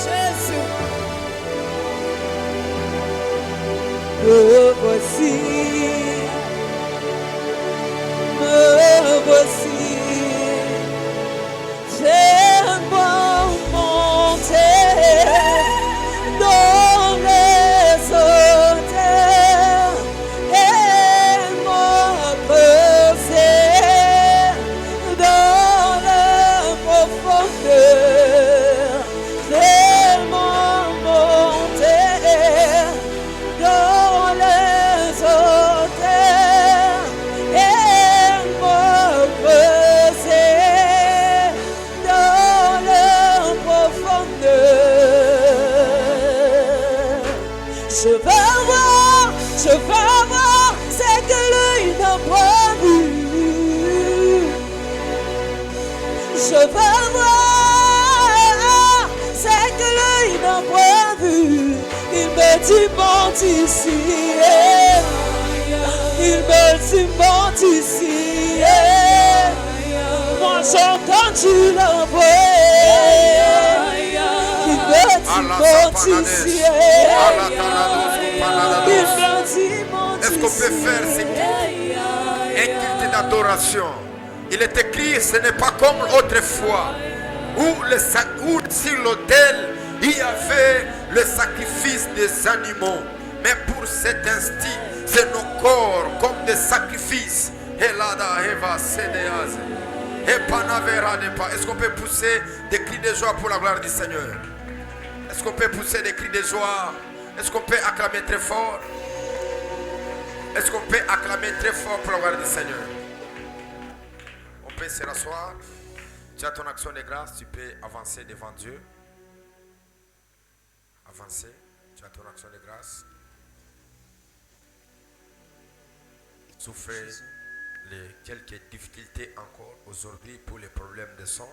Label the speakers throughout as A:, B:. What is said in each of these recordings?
A: Jésus.
B: Me voici, me voici, j'aimerais monter dans les hauteurs et me creuser dans la profondeur, tellement monter dans les hauteurs et me creuser dans la profondeur. Je veux voir ce que l'œil n'a pas vu. Je veux voir ce que l'œil n'a pas vu. Il me dit monte ici, il me dit monte ici. Moi j'entends la voix. Il me dit monte ici. Il me dit monte ici.
C: Est-ce qu'on peut faire un culte d'adoration? Il est écrit, ce n'est pas comme autrefois, où sur l'autel il y avait le sacrifice des animaux. Mais pour cet instant, c'est nos corps comme des sacrifices. Est-ce qu'on peut pousser des cris de joie pour la gloire du Seigneur? Est-ce qu'on peut pousser des cris de joie? Est-ce qu'on peut acclamer très fort? Est-ce qu'on peut acclamer très fort pour la gloire du Seigneur? On peut se rasseoir. Tu as ton action de grâce, tu peux avancer devant Dieu. Avancer, tu as ton action de grâce. Souffrez quelques difficultés encore aujourd'hui pour les problèmes de son.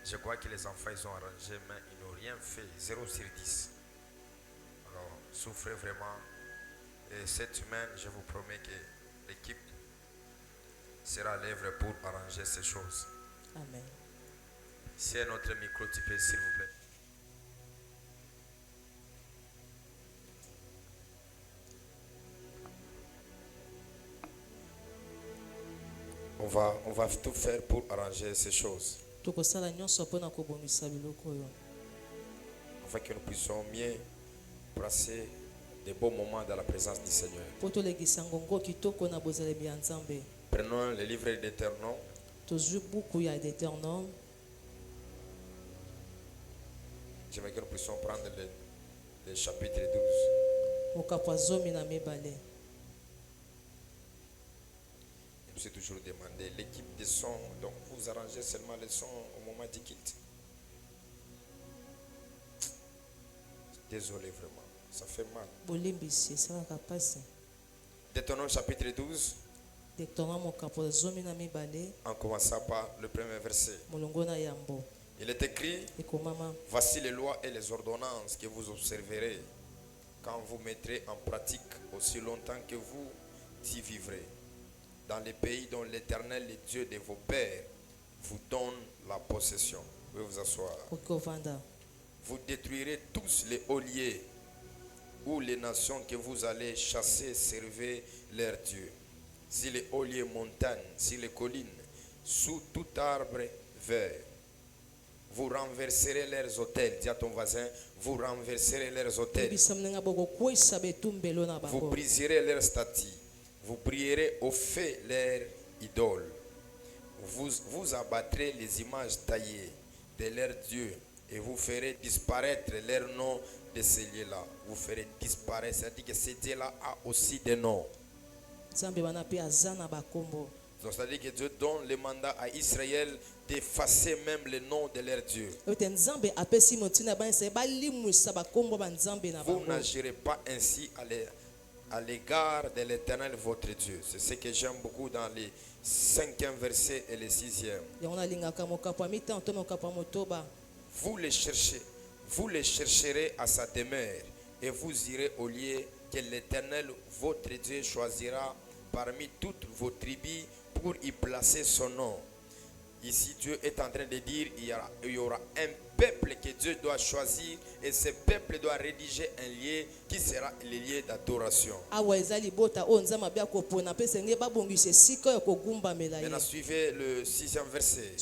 C: Je crois que les enfants ils ont arrangé, mais ils n'ont rien fait. 0 sur 10. Alors, souffrez vraiment. Et cette semaine, je vous promets que l'équipe sera à l'œuvre pour arranger ces choses.
B: Amen.
C: Si un autre micro, tu peux, s'il vous plaît. On va tout faire pour arranger ces choses. Afin que nous puissions mieux passer des bons moments dans la présence du Seigneur. Prenons le livre d'Éternel. J'aimerais que nous puissions prendre le chapitre 12. Je me suis toujours demandé, l'équipe de son, donc vous arrangez seulement le son au moment du culte. Désolé vraiment, ça fait mal. Détonnons chapitre 12. En commençant par le premier verset. Il est écrit, voici les lois et les ordonnances que vous observerez quand vous mettrez en pratique aussi longtemps que vous y vivrez. Dans les pays dont l'Éternel, le Dieu de vos pères, vous donne la possession. Vous pouvez vous asseoir. Vous détruirez tous les olliers où les nations que vous allez chasser servez leurs dieux. Si les olliers montagnes, si les collines, sous tout arbre vert, vous renverserez leurs autels. Dis à ton voisin, vous renverserez leurs autels. Vous briserez leurs statues. Vous prierez au feu leurs idoles. Vous abattrez les images taillées de leurs dieux et vous ferez disparaître leurs noms de ces lieux-là. Vous ferez disparaître, c'est-à-dire que ces dieux-là ont aussi des noms. Donc, c'est-à-dire que Dieu donne le mandat à Israël d'effacer même le nom de leur Dieu. Vous n'agirez pas ainsi à l'égard de l'Éternel votre Dieu. C'est ce que j'aime beaucoup dans les 5e verset et les 6e. Vous les chercherez à sa demeure et vous irez au lieu que l'Éternel, votre Dieu, choisira parmi toutes vos tribus pour y placer son nom. Ici, Dieu est en train de dire il y aura un peuple que Dieu doit choisir et ce peuple doit rédiger un lien qui sera le lien d'adoration. Maintenant, suivez le 6e verset.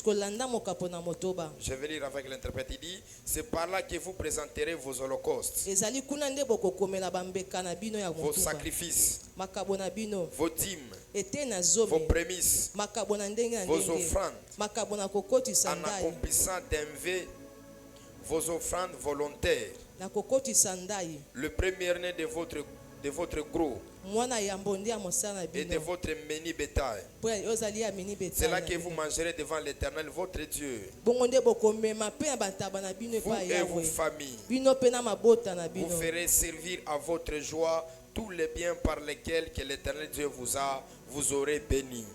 C: Je vais lire avec l'interprète. Il dit, c'est par là que vous présenterez vos holocaustes, vos sacrifices, vos dîmes, vos prémices, vos offrandes, en accomplissant d'un vœu vos offrandes volontaires, le premier-né de votre gros et de votre menu bétail. C'est là que vous mangerez devant l'Éternel votre Dieu, vous et vos familles. Vous ferez servir à votre joie tous les biens par lesquels que l'Éternel Dieu vous aurez béni.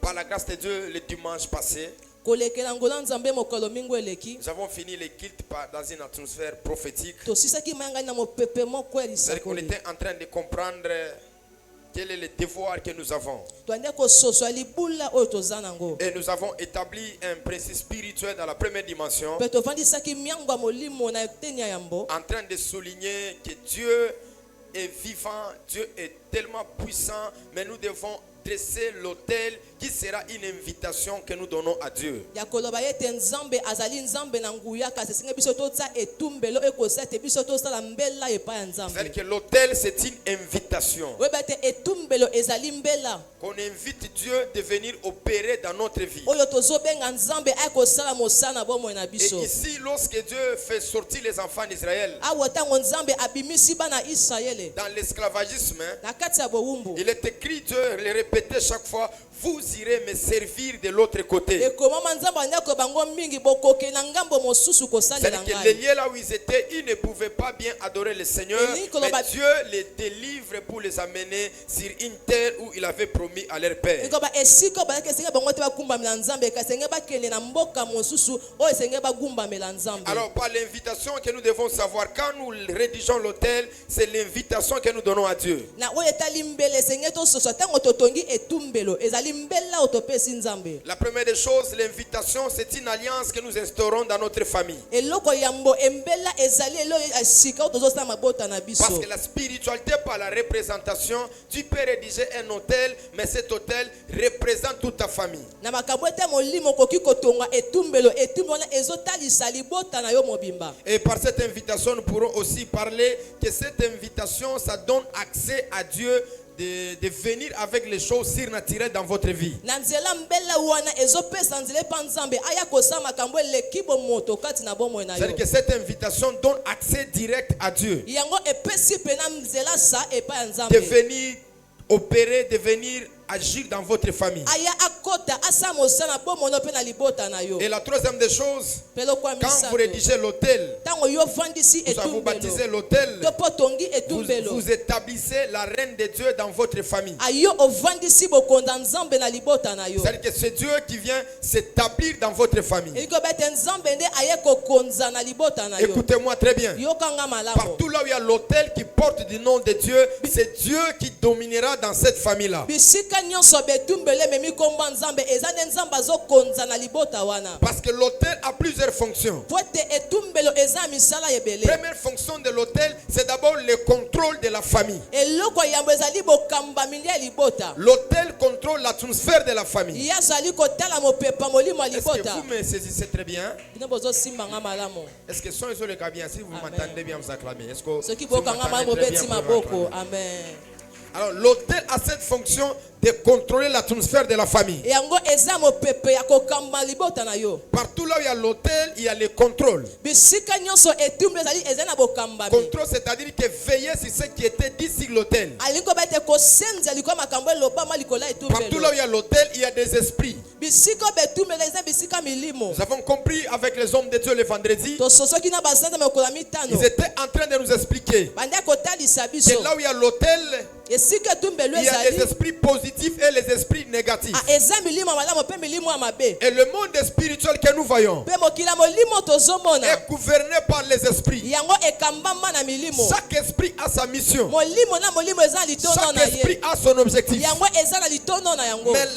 C: Par la grâce de Dieu, le dimanche passé, nous avons fini les cultes dans une atmosphère prophétique. C'est-à-dire qu'on était en train de comprendre quel est le devoir que nous avons. Et nous avons établi un principe spirituel dans la première dimension, en train de souligner que Dieu est vivant, Dieu est tellement puissant, mais nous devons dresser l'autel qui sera une invitation que nous donnons à Dieu. C'est-à-dire que l'autel, c'est une invitation. Qu'on invite Dieu de venir opérer dans notre vie. Et ici, lorsque Dieu fait sortir les enfants d'Israël dans l'esclavagisme, il est écrit, Dieu le répétait chaque fois, vous irez me servir de l'autre côté. C'est-à-dire que les lieux là où ils étaient, ils ne pouvaient pas bien adorer le Seigneur, mais Dieu les délivre pour les amener sur une terre où il avait promis à leur père. Alors par l'invitation que nous devons savoir, quand nous rédigeons l'autel, c'est l'invitation que nous donnons à Dieu. La première des choses, l'invitation, c'est une alliance que nous instaurons dans notre famille. Parce que la spiritualité par la représentation, tu peux rédiger un autel, mais cet autel représente toute ta famille. Et par cette invitation, nous pourrons aussi parler que cette invitation, ça donne accès à Dieu de venir avec les choses surnaturelles dans votre vie. C'est-à-dire que cette invitation donne accès direct à Dieu. De venir opérer, de venir agir dans votre famille. Et la troisième des choses, quand vous rédigez l'autel, vous baptisez l'autel, vous établissez la reine de Dieu dans votre famille. C'est-à-dire que c'est Dieu qui vient s'établir dans votre famille. Écoutez-moi très bien. Partout là où il y a l'autel qui porte du nom de Dieu, c'est Dieu qui dominera dans cette famille-là. Parce que l'autel a plusieurs fonctions. Première fonction de l'autel, c'est d'abord le contrôle de la famille. L'autel contrôle l'atmosphère de la famille. Est-ce que vous me saisissez très bien? Est-ce que son et le cas bien? Si vous m'entendez bien, vous acclamez. Est-ce que vous m'entendez très bien? Amen. Alors l'autel a cette fonction de contrôler l'atmosphère de la famille. Partout là où il y a l'autel, il y a le contrôle. Contrôle, c'est-à-dire que veiller sur ce qui était dit sur l'autel. Partout là où il y a l'autel, il y a des esprits. Nous avons compris avec les hommes de Dieu le vendredi. Ils étaient en train de nous expliquer que là où il y a l'autel, il y a des esprits positifs positifs et les esprits négatifs.
B: Ah, eza milimo ya malamu pe milimo ya mabe.
C: Et le monde spirituel que nous voyons
B: Pe mokila molimo tozomona.
C: est gouverné par les esprits.
B: Yango ekambama na milimo.
C: Chaque esprit a sa mission.
B: Molimo na molimo eza litono na
C: Chaque esprit
B: ye.
C: a son objectif.
B: Yango eza na litono na yango.
C: Mais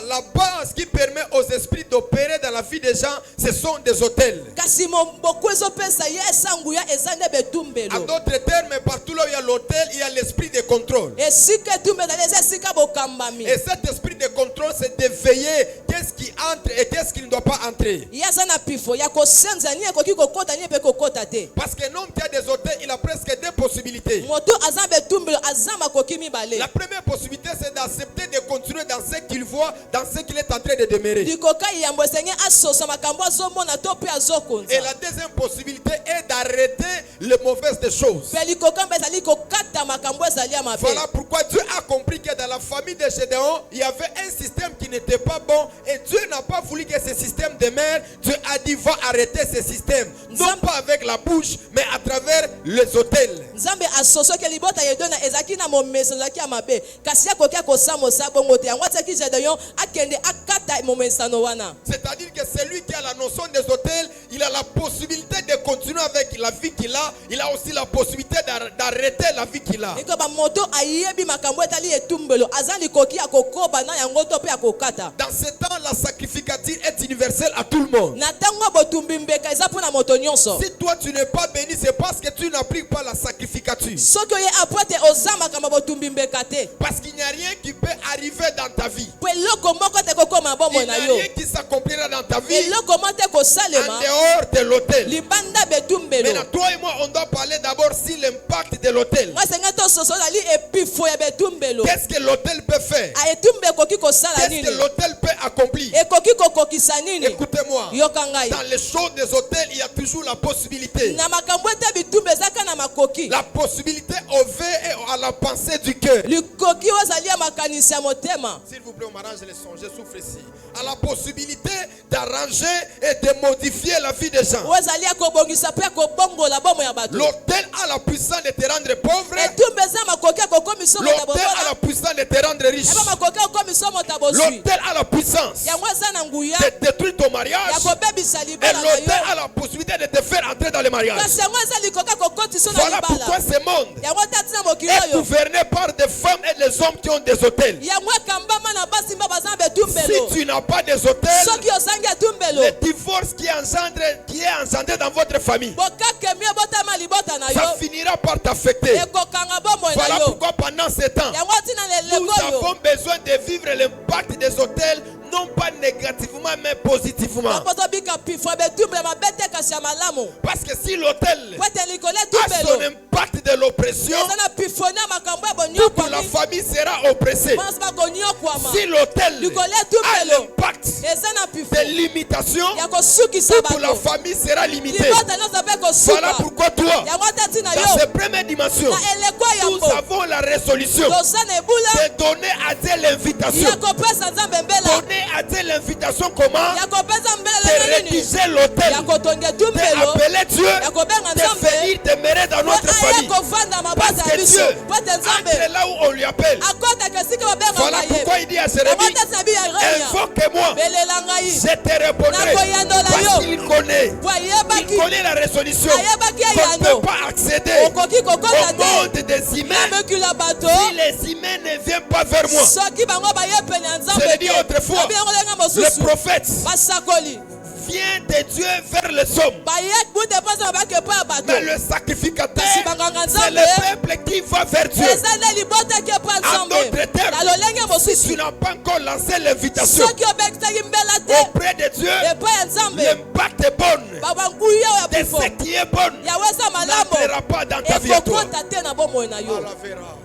C: la base qui permet aux esprits d'opérer dans la vie des gens, ce sont des hôtels.
B: Kasi mboku ezopesa ye esanguya eza nde betumbelo.
C: En d'autres termes, partout là où il y a l'hôtel, il y a l'esprit de contrôle.
B: Esika etumbelo eza esika bokambami.
C: Et cet esprit de contrôle, c'est de veiller qu'est-ce qui entre et qu'est-ce qui ne doit pas entrer.
B: Yaza na pifo ya kosenza ni ekoki kokota ni pe kokota te.
C: Parce que l'homme qui a des hôtels, il a presque deux possibilités.
B: Moto aza betumbelo aza makoki mibale.
C: La première possibilité, c'est d'accepter de continuer dans ce qu'il voit, dans ce qu'il est en train de demeurer.
B: Likoka yambo senge asosa makambo azomona to pe azokonza.
C: Et la deuxième possibilité est d'arrêter les mauvaises des choses.
B: Pe likoka mbezali kokata makambo ezali ya mabe.
C: Voilà pourquoi Dieu a compris que dans la famille de Gédéon, il y avait un système qui n'était pas bon. Et Dieu n'a pas voulu que ce système demeure. Dieu a dit, va arrêter ce système. Non pas avec la bouche, mais à travers les hôtels.
B: Nzambe asoso ke libota yedona ezaki na momeso zaki ya mabe. Kasi akoki akosamosa bongo te. Yango ataki Gédéon akende akata momesano wana.
C: C'est-à-dire que celui qui a la notion des hôtels, il a la possibilité de continuer avec la vie qu'il a. Il a aussi la possibilité d'arrêter la vie qu'il a.
B: Eko ba moto ayebi makambo etali etumbelo azali koki akokoba na yango to pe akokata.
C: Dans ce temps, la sacrificature est universelle à tout le monde.
B: Na tango botumbi mbeka eza pona moto nyonso.
C: Si toi tu n'es pas béni, c'est parce que tu n'appliques pas la sacrificature.
B: Soki oye apote ozama kama botumbi mbeka te.
C: Parce qu'il n'y a rien qui peut arriver dans ta vie.
B: Po eloko moko te kokoma bombo
C: Il n'y
B: na
C: a
B: yo.
C: rien qui s'accomplira dans ta vie
B: Eloko mo te
C: en
B: kosalema
C: dehors de l'hôtel.
B: libanda betumbelo.
C: Maintenant, toi et moi, on doit parler d'abord sur l'impact de l'hôtel.
B: Nga senga to soso dali epifo ya betumbelo.
C: Qu'est-ce que l'hôtel peut faire?
B: A etumbe koki kosala
C: Qu'est-ce
B: nini?
C: que l'hôtel peut accomplir?
B: Ekoki kokokisa nini?
C: Écoutez-moi.
B: Yoka ngai.
C: Dans les choses des hôtels, il y a toujours la possibilité.
B: Na makambo ete bitumbe ezaka na makoki.
C: La possibilité au vœu et à la pensée du cœur.
B: Likoki ozali ya makanisi ya motema.
C: S'il vous plaît, on m'arrange les sons. Je souffre ici. À la possibilité d'arranger et de modifier la vie des gens.
B: Ozali ya kobongisa pe kobongola bomo ya bato.
C: L'hôtel a la puissance de te rendre pauvre.
B: Etumbe eza makoki akokomisa moto
C: L'hôtel a la puissance de te rendre riche.
B: eba makoki akokomisa moto abosui.
C: L'hôtel a la puissance
B: Yango eza na nguya
C: de détruire ton mariage.
B: ya kobebisa
C: Et
B: libala na
C: l'hôtel
B: yo.
C: a la possibilité de te faire entrer dans le mariage.
B: Kasi yango eza likoki akokotisa na
C: Voilà pourquoi
B: libala.
C: ce monde
B: Yango tati na mokili
C: est
B: oyo.
C: gouverné par des femmes et des hommes qui ont des hôtels.
B: Yango ekambama na basi mba baza betumbelo.
C: Si tu n'as pas des hôtels,
B: Soki ozangi etumbelo.
C: le divorce qui est engendré dans votre famille,
B: Bokakemi ebotama libota na
C: ça
B: yo.
C: finira par t'affecter.
B: Ekokanga bomo na
C: Voilà
B: yo.
C: pourquoi pendant ce temps,
B: Yango tina
C: nous
B: leleko yo.
C: avons besoin de vivre l'impact des hôtels, non pas négativement, mais positivement.
B: Bapoto bika pifo betumbelo mabete kasi ya malamu.
C: Parce que si l'hôtel
B: Kwete likole
C: a son
B: tumbelo.
C: impact de l'oppression,
B: Eza na pifoni ya makambo ya
C: toute la
B: bonyokwami.
C: famille sera oppressée.
B: Basi bakonyokwama.
C: Si l'hôtel
B: Likole
C: a
B: tumbelo.
C: l'impact
B: Eza na pifo
C: de limitation,
B: ya kosukisa
C: toute la
B: bato.
C: famille sera limitée.
B: Libota nyonso mpe
C: Voilà
B: kosuka.
C: pourquoi toi,
B: Yango tati na
C: dans
B: yo.
C: cette première dimension,
B: Na eleko ya
C: nous
B: mbo.
C: avons la résolution
B: Toza na ebula.
C: de donner à Dieu l'invitation.
B: Ya kopesa nzambe mbela.
C: Donner à Dieu l'invitation comment?
B: Ya kopesa mbela
C: De
B: lelo nini?
C: rédiger l'hôtel,
B: Ya kotonga etumbelo.
C: d'appeler Dieu,
B: Ya kobenga
C: de
B: nzambe.
C: venir demeurer dans notre
B: Aya
C: famille.
B: kofanda
C: Parce
B: mabata ya
C: que
B: biso.
C: Dieu
B: Pote nzambe.
C: entre là où on lui appelle.
B: Akota kesika babenga
C: Voilà
B: ngaye.
C: pourquoi il dit à
B: Yango
C: Jérémie,
B: tati na bi ya renya.
C: invoque-moi,
B: Belela ngai.
C: je te répondrai.
B: Nakoyandola
C: Parce
B: yo.
C: qu'il connaît.
B: Po
C: Il
B: ayebaki.
C: connaît la résolution.
B: Ayebaki
C: On ne
B: ayano.
C: peut pas accéder
B: Okoki kokota
C: au
B: te.
C: monde des humains
B: Namekula bato.
C: si les humains ne viennent pas vers moi.
B: Soki bango baye pene ya
C: Je
B: nzambe
C: l'ai dit autrefois,
B: Abi yango lenga
C: le
B: mosusu.
C: prophète
B: Basakoli.
C: vient de Dieu vers les hommes.
B: Baye bute pasa bake pa bato.
C: Mais le sacrificateur,
B: Kasi banganga
C: c'est
B: nzambe.
C: le peuple qui va vers Dieu.
B: Eza na libota ke pa
C: En
B: nzambe.
C: d'autres termes,
B: Na lolenge
C: si
B: mosusu.
C: tu n'as pas encore lancé l'invitation
B: Soki obekisaki mbela te.
C: auprès de Dieu,
B: Epa ya nzambe.
C: l'impact est bon.
B: Babanguya ya
C: De
B: pifo.
C: ce qui est bon
B: Yaweza malamu.
C: n'entrera pas dans ta vie à toi.
B: Ekokota te na bomoi na yo.
C: Alavera.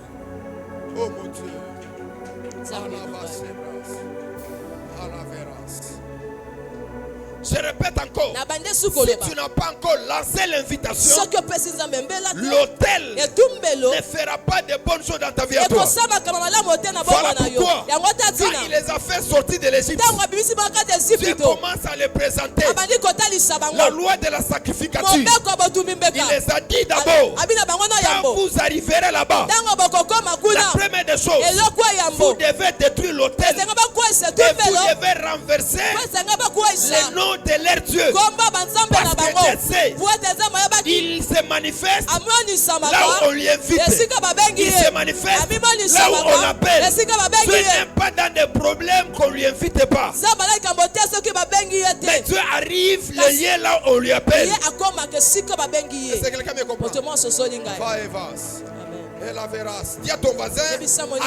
C: Oh mon Dieu.
B: Nzambe.
C: Alavaseras. Alaveras. Je répète encore. Si tu n'as pas encore lancé l'invitation, l'autel ne fera pas de bonnes choses dans ta vie à toi. Voilà pourquoi, quand il les a fait sortir de l'Égypte, Dieu commence à les présenter la loi de la sacrificature. Il les a dit d'abord, quand vous arriverez là-bas, la première des choses, vous devez détruire l'autel et vous devez renverser le nom de leur Dieu. Parce que Dieu sait, il se manifeste là où on lui invite. Il se manifeste là où on l'appelle. Ce n'est pas dans des problèmes qu'on ne lui invite pas. Mais Dieu arrive le lieu là où on lui appelle. Est-ce que quelqu'un me comprend? Va et vas. Et la verras. Dis à ton voisin,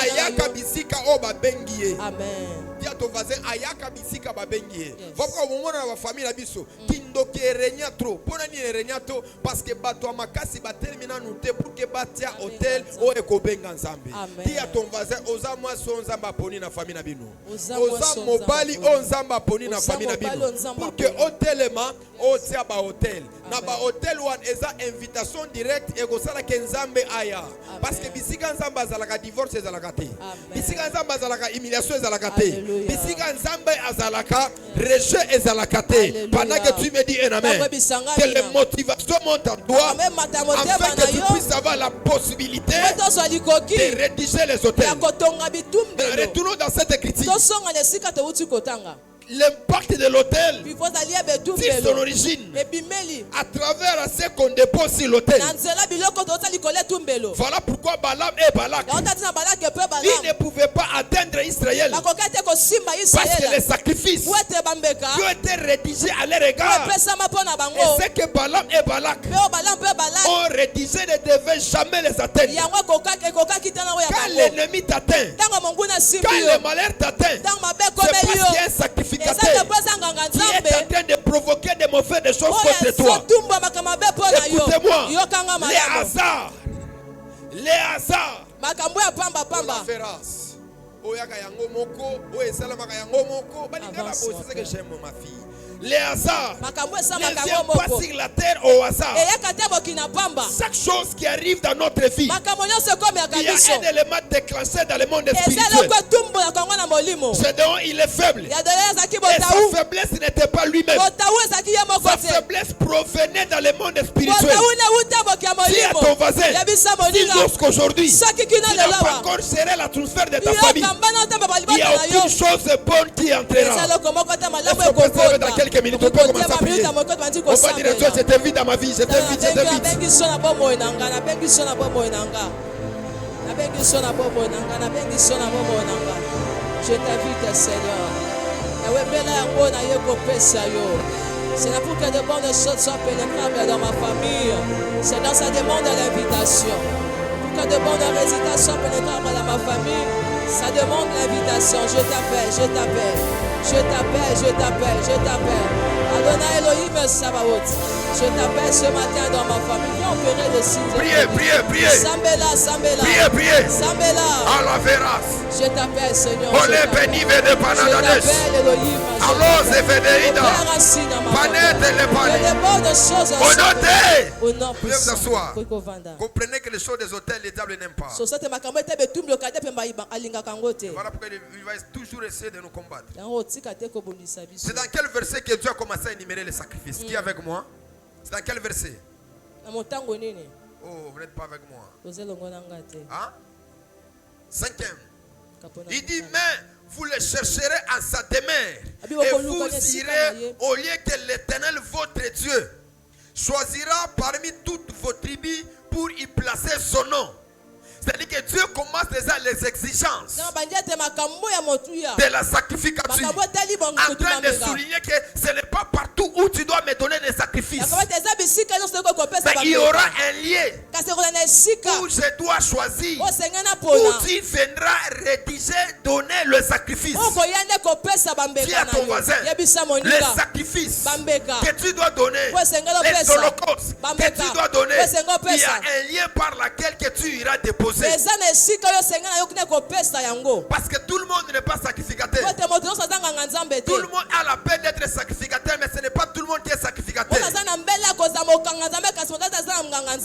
C: Ayaka bisika oba bengiye.
B: Amen.
C: Dis à ton voisin, Ayaka bisika ba bengiye. Pourquoi au moment de la famille la biso, kindoke renya trop. Pona ni renya trop parce que bato amakasi ba termina nute pour que batia hôtel o ekobenga nzambe. Dis à ton voisin, oza mwa so nzamba poni na famille na bino. Oza mobali o nzamba poni na famille na bino. Pour que hôtelema o tia ba hôtel. Na ba hôtel wan eza invitation directe e ko sala ke nzambe aya. Parce que bisika nzamba azalaka divorce ezalaka te. Bisika nzamba azalaka humiliation ezalaka te. Bisika nzamba azalaka rejet ezalaka te. Pendant que tu me dis un amen, que les motivations montent en toi afin que tu puisses avoir la possibilité de rédiger les hôtels. Retournons dans cette écriture. L'impact de l'autel tire son origine à travers ce qu'on dépose sur l'autel. Voilà pourquoi Balaam et Balak, ils ne pouvaient pas atteindre Israël parce que les sacrifices qui ont été rédigés à leur égard, et ce que Balaam et Balak ont rédigé ne devaient jamais les atteindre. Quand l'ennemi t'atteint, quand le malheur t'atteint, c'est parce qu'il y a un sacrifice qui est en train de provoquer des mauvaises choses contre toi. Écoutez-moi, les hasards, la féroce. C'est ce que j'aime, ma fille. Les hasards ne viennent pas sur la terre au hasard. Chaque chose qui arrive dans notre vie, il y a un élément déclenché dans le monde spirituel. C'est donc il est faible. Et sa faiblesse n'était pas lui-même. Sa faiblesse provenait dans le monde spirituel. Dis à ton voisin, dis lorsqu'aujourd'hui, tu n'as pas encore serré l'atmosphère de ta famille, il n'y a aucune chose bonne qui entrera. Dans quelques minutes, on peut commencer à prier. On va dire, toi, je t'invite dans ma vie, je t'invite, je t'invite.
B: Je t'invite, Seigneur. C'est là pour que de bonnes choses soient pénétrables dans ma famille. C'est dans ça demande l'invitation. Pour que de bonnes résultats soient pénétrables dans ma famille, ça demande l'invitation. Je t'appelle, je t'appelle. Je t'appelle, je t'appelle, je t'appelle. Adonai Elohim Sabaoth. Je t'appelle ce matin dans ma famille. Viens opérer le signe.
C: Priez, priez, priez.
B: Sambela, Sambela.
C: Priez, priez.
B: Sambela.
C: À la véras.
B: Je t'appelle, Seigneur.
C: On est béni de Panadades. Alors, c'est Vénéida. Panette les pannettes. Au nom de s'asseoir. Comprenez que les choses des hôtels, les tables n'aiment pas. Voilà pourquoi il va toujours essayer de nous combattre. C'est dans quel verset que Dieu a commencé à énumérer les sacrifices? Qui est avec moi? C'est dans quel verset? Oh, vous n'êtes pas avec moi. Hein? 5e. Il dit, mais vous les chercherez en sa demeure et vous irez au lieu que l'Éternel, votre Dieu, choisira parmi toutes vos tribus pour y placer son nom. C'est-à-dire que Dieu commence déjà les exigences de la sacrificature en train de souligner que ce n'est pas partout où tu dois me donner des sacrifices. Mais il y aura un lieu où je dois choisir, où tu viendras rédiger, donner le sacrifice. Dis à ton voisin, les sacrifices que tu dois donner, les holocaustes que tu dois donner, il y a un lien par lequel que tu iras déposer. Parce que tout le monde n'est pas sacrificateur. Tout le monde a la peine d'être sacrificateur, mais ce n'est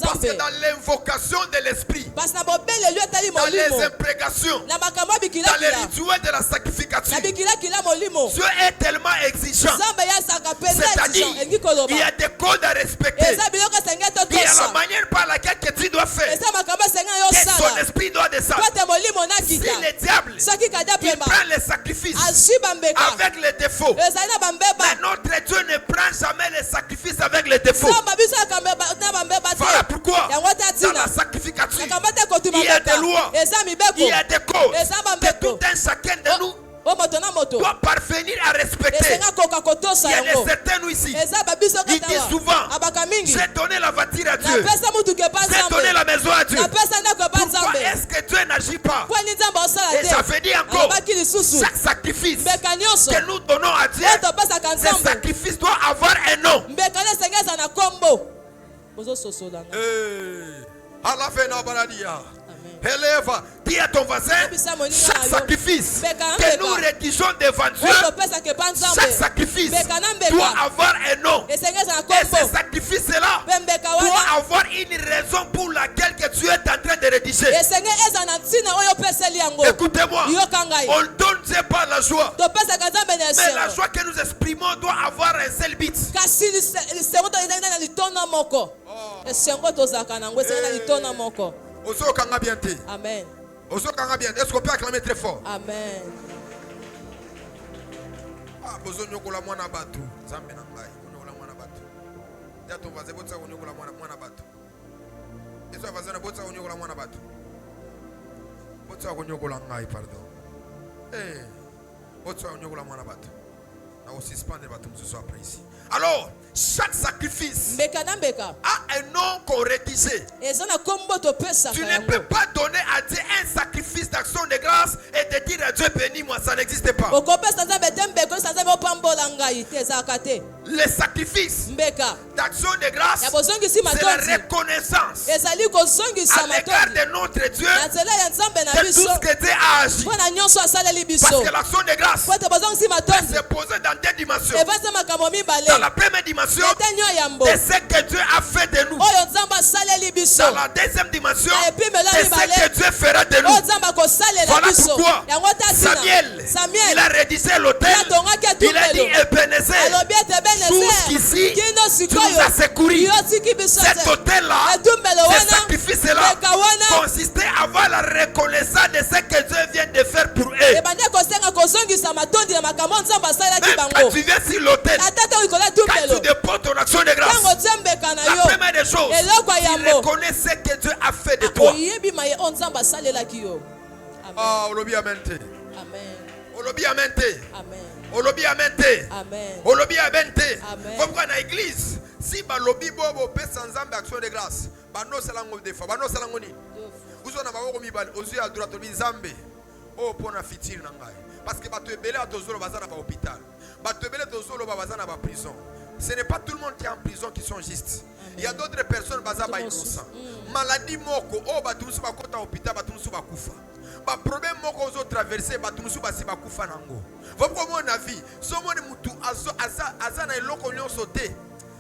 C: Parce que dans l'invocation de l'esprit, dans les imprécations, dans les rituels de la sacrification, Dieu est tellement exigeant. C'est-à-dire, il y a des codes à respecter. Il y a la manière par laquelle que tu dois faire. Que son esprit doit descendre. Si le diable, il prend les sacrifices avec les défauts, mais notre Dieu ne prend jamais les sacrifices avec les défauts. Voilà pourquoi dans la sacrification, il y a des lois, il y a des causes que tout un chacun de nous doit parvenir à respecter. Il y a des certains ici, ils disent souvent, j'ai donné la voiture à Dieu, j'ai donné la maison à Dieu. Pourquoi est-ce que Dieu n'agit pas? Et ça veut dire encore, chaque sacrifice que nous donnons à Dieu, ce sacrifice doit avoir un nom. Élève, dis à ton voisin, chaque sacrifice que nous rédigeons devant Dieu, chaque sacrifice doit avoir un nom. Et ce sacrifice-là doit avoir une raison pour laquelle que Dieu est en train de rédiger. Écoutez-moi, on ne donne Dieu pas la joie, mais la joie que nous exprimons doit avoir un seul but.
B: Amen.
C: Est-ce qu'on peut acclamer très fort?
B: Amen.
C: Alors, chaque sacrifice a un nom qu'on rédigeait. Tu ne peux pas donner à Dieu un sacrifice d'action de grâce et te dire à Dieu bénis-moi, ça n'existe pas. Les sacrifices d'action de grâce, c'est la reconnaissance à l'égard de notre Dieu de tout ce que Dieu a agi. Parce que l'action de grâce peut se poser dans deux dimensions. Dans la première dimension, de ce que Dieu a fait de nous. Dans la deuxième dimension, de ce que Dieu fera de nous. Voilà pourquoi Samuel, il a rédigé l'autel. Il a dit Ebenezer, jusqu'ici, tu nous as secouru. Cet autel-là, ce sacrifice-là, consistait à avoir la reconnaissance de ce que Dieu vient de faire pour eux. Même quand tu viens sur l'autel, quand tu déposes ton action de grâce, la première des choses, tu reconnais ce que Dieu a fait de toi. Ah, olobi amente. Olobi amente. Olobi amente. Olobi amente. Pourquoi dans l'église, si balobi bobo peut sans action de grâce, bano salango de fa, bano salango ni. Vous en avez mis aux yeux à droite de Zambé. Oh, pour la fitir nangai. Parce que bato ebele a tozolo bazana ba hôpital. Bato ebele tozolo bazana ba prison. Ce n'est pas tout le monde qui est en prison qui sont justes. Il y a d'autres personnes bazaba innocents. Maladie moko, oh batumusu ba kota hôpital, batumusu ba kufa. Ba problème moko ozo traverser, batumusu ba si ba kufa nango. Pourquoi mon avis, somone mutu azana eloko nyonso te.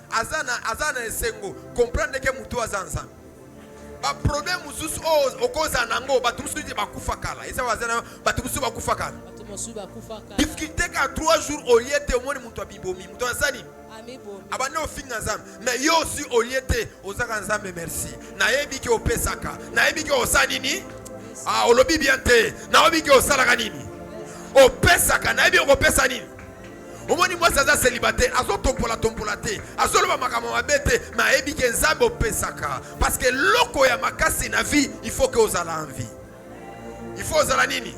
C: Azana esengo, comprendre que mutu azanza. Ba problème mususu okoza nango, batumusu di ba kufa kala. Esa wazana batumusu ba kufa kala. Difficulté qu'à 3 jours au lieu de mon mutu abibomi, mutu azani. Abane ofinga nzambe mais yo aussi au lieu de ozaka nzambe merci na yebi ki opesaka na yebi ki osani ni ah olobi bien te na yebi ki osala nini opesaka na yebi opesa nini omoni moi ça célibataire azo tompola te azoloba makambo mabete na yebi ki nzambe opesaka parce que loko ya makasi na vie il faut que ozala en vie il faut ozala nini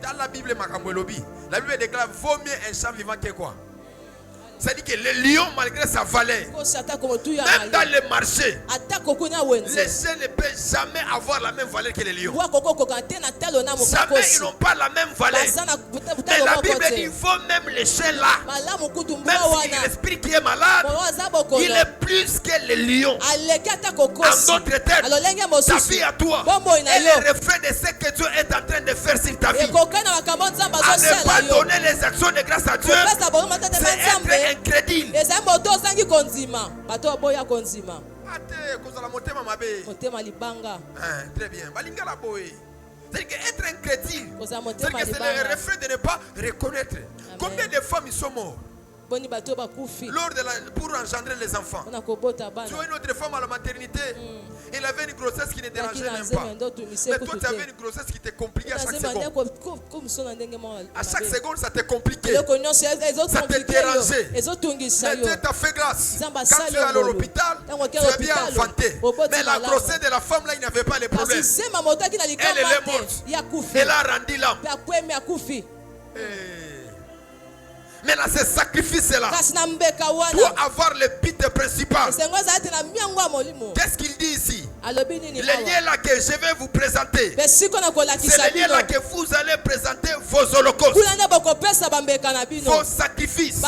C: dans la Bible makambo elobi. La Bible déclare vaut mieux un champ vivant que quoi? C'est-à-dire que le lion, malgré sa valeur, même dans le marché, les chiens ne peuvent jamais avoir la même valeur que les lions. Jamais ils n'ont pas la même valeur. Mais la Bible dit vaut même les chiens là. Même si l'esprit qui est malade, il est plus que les lions. En d'autres termes, ta vie à toi est le reflet de ce que Dieu est en train de faire sur ta vie. À ne pas donner les actions de grâce à Dieu, c'est être incrédule.
B: konzima. Bato boya konzima.
A: Ate kozala motema mabe.
B: Motema libanga.
A: Très bien. Balingala boye. C'est-à-dire qu'être incrédule, c'est-à-dire que c'est le reflet de ne pas reconnaître. Amen. Combien de femmes ils sont morts pour engendrer les enfants? Tu vois une autre femme à la maternité, elle avait une grossesse qui ne dérangeait même pas. Mais toi tu avais une grossesse qui te compliquait à chaque seconde. À chaque seconde ça te compliquait, ça te dérangeait. Mais Dieu t'a fait grâce. Quand tu es allé à l'hôpital, tu as bien enfanté. Mais la grossesse de la femme là, il n'avait pas les problèmes. Elle est morte. Elle a rendu l'âme. Maintenant, ce sacrifice-là doit avoir le but principal. Qu'est-ce qu'il dit ici? Le lien là que je vais vous présenter, c'est le lien là que vous allez présenter vos holocaustes, vos sacrifices,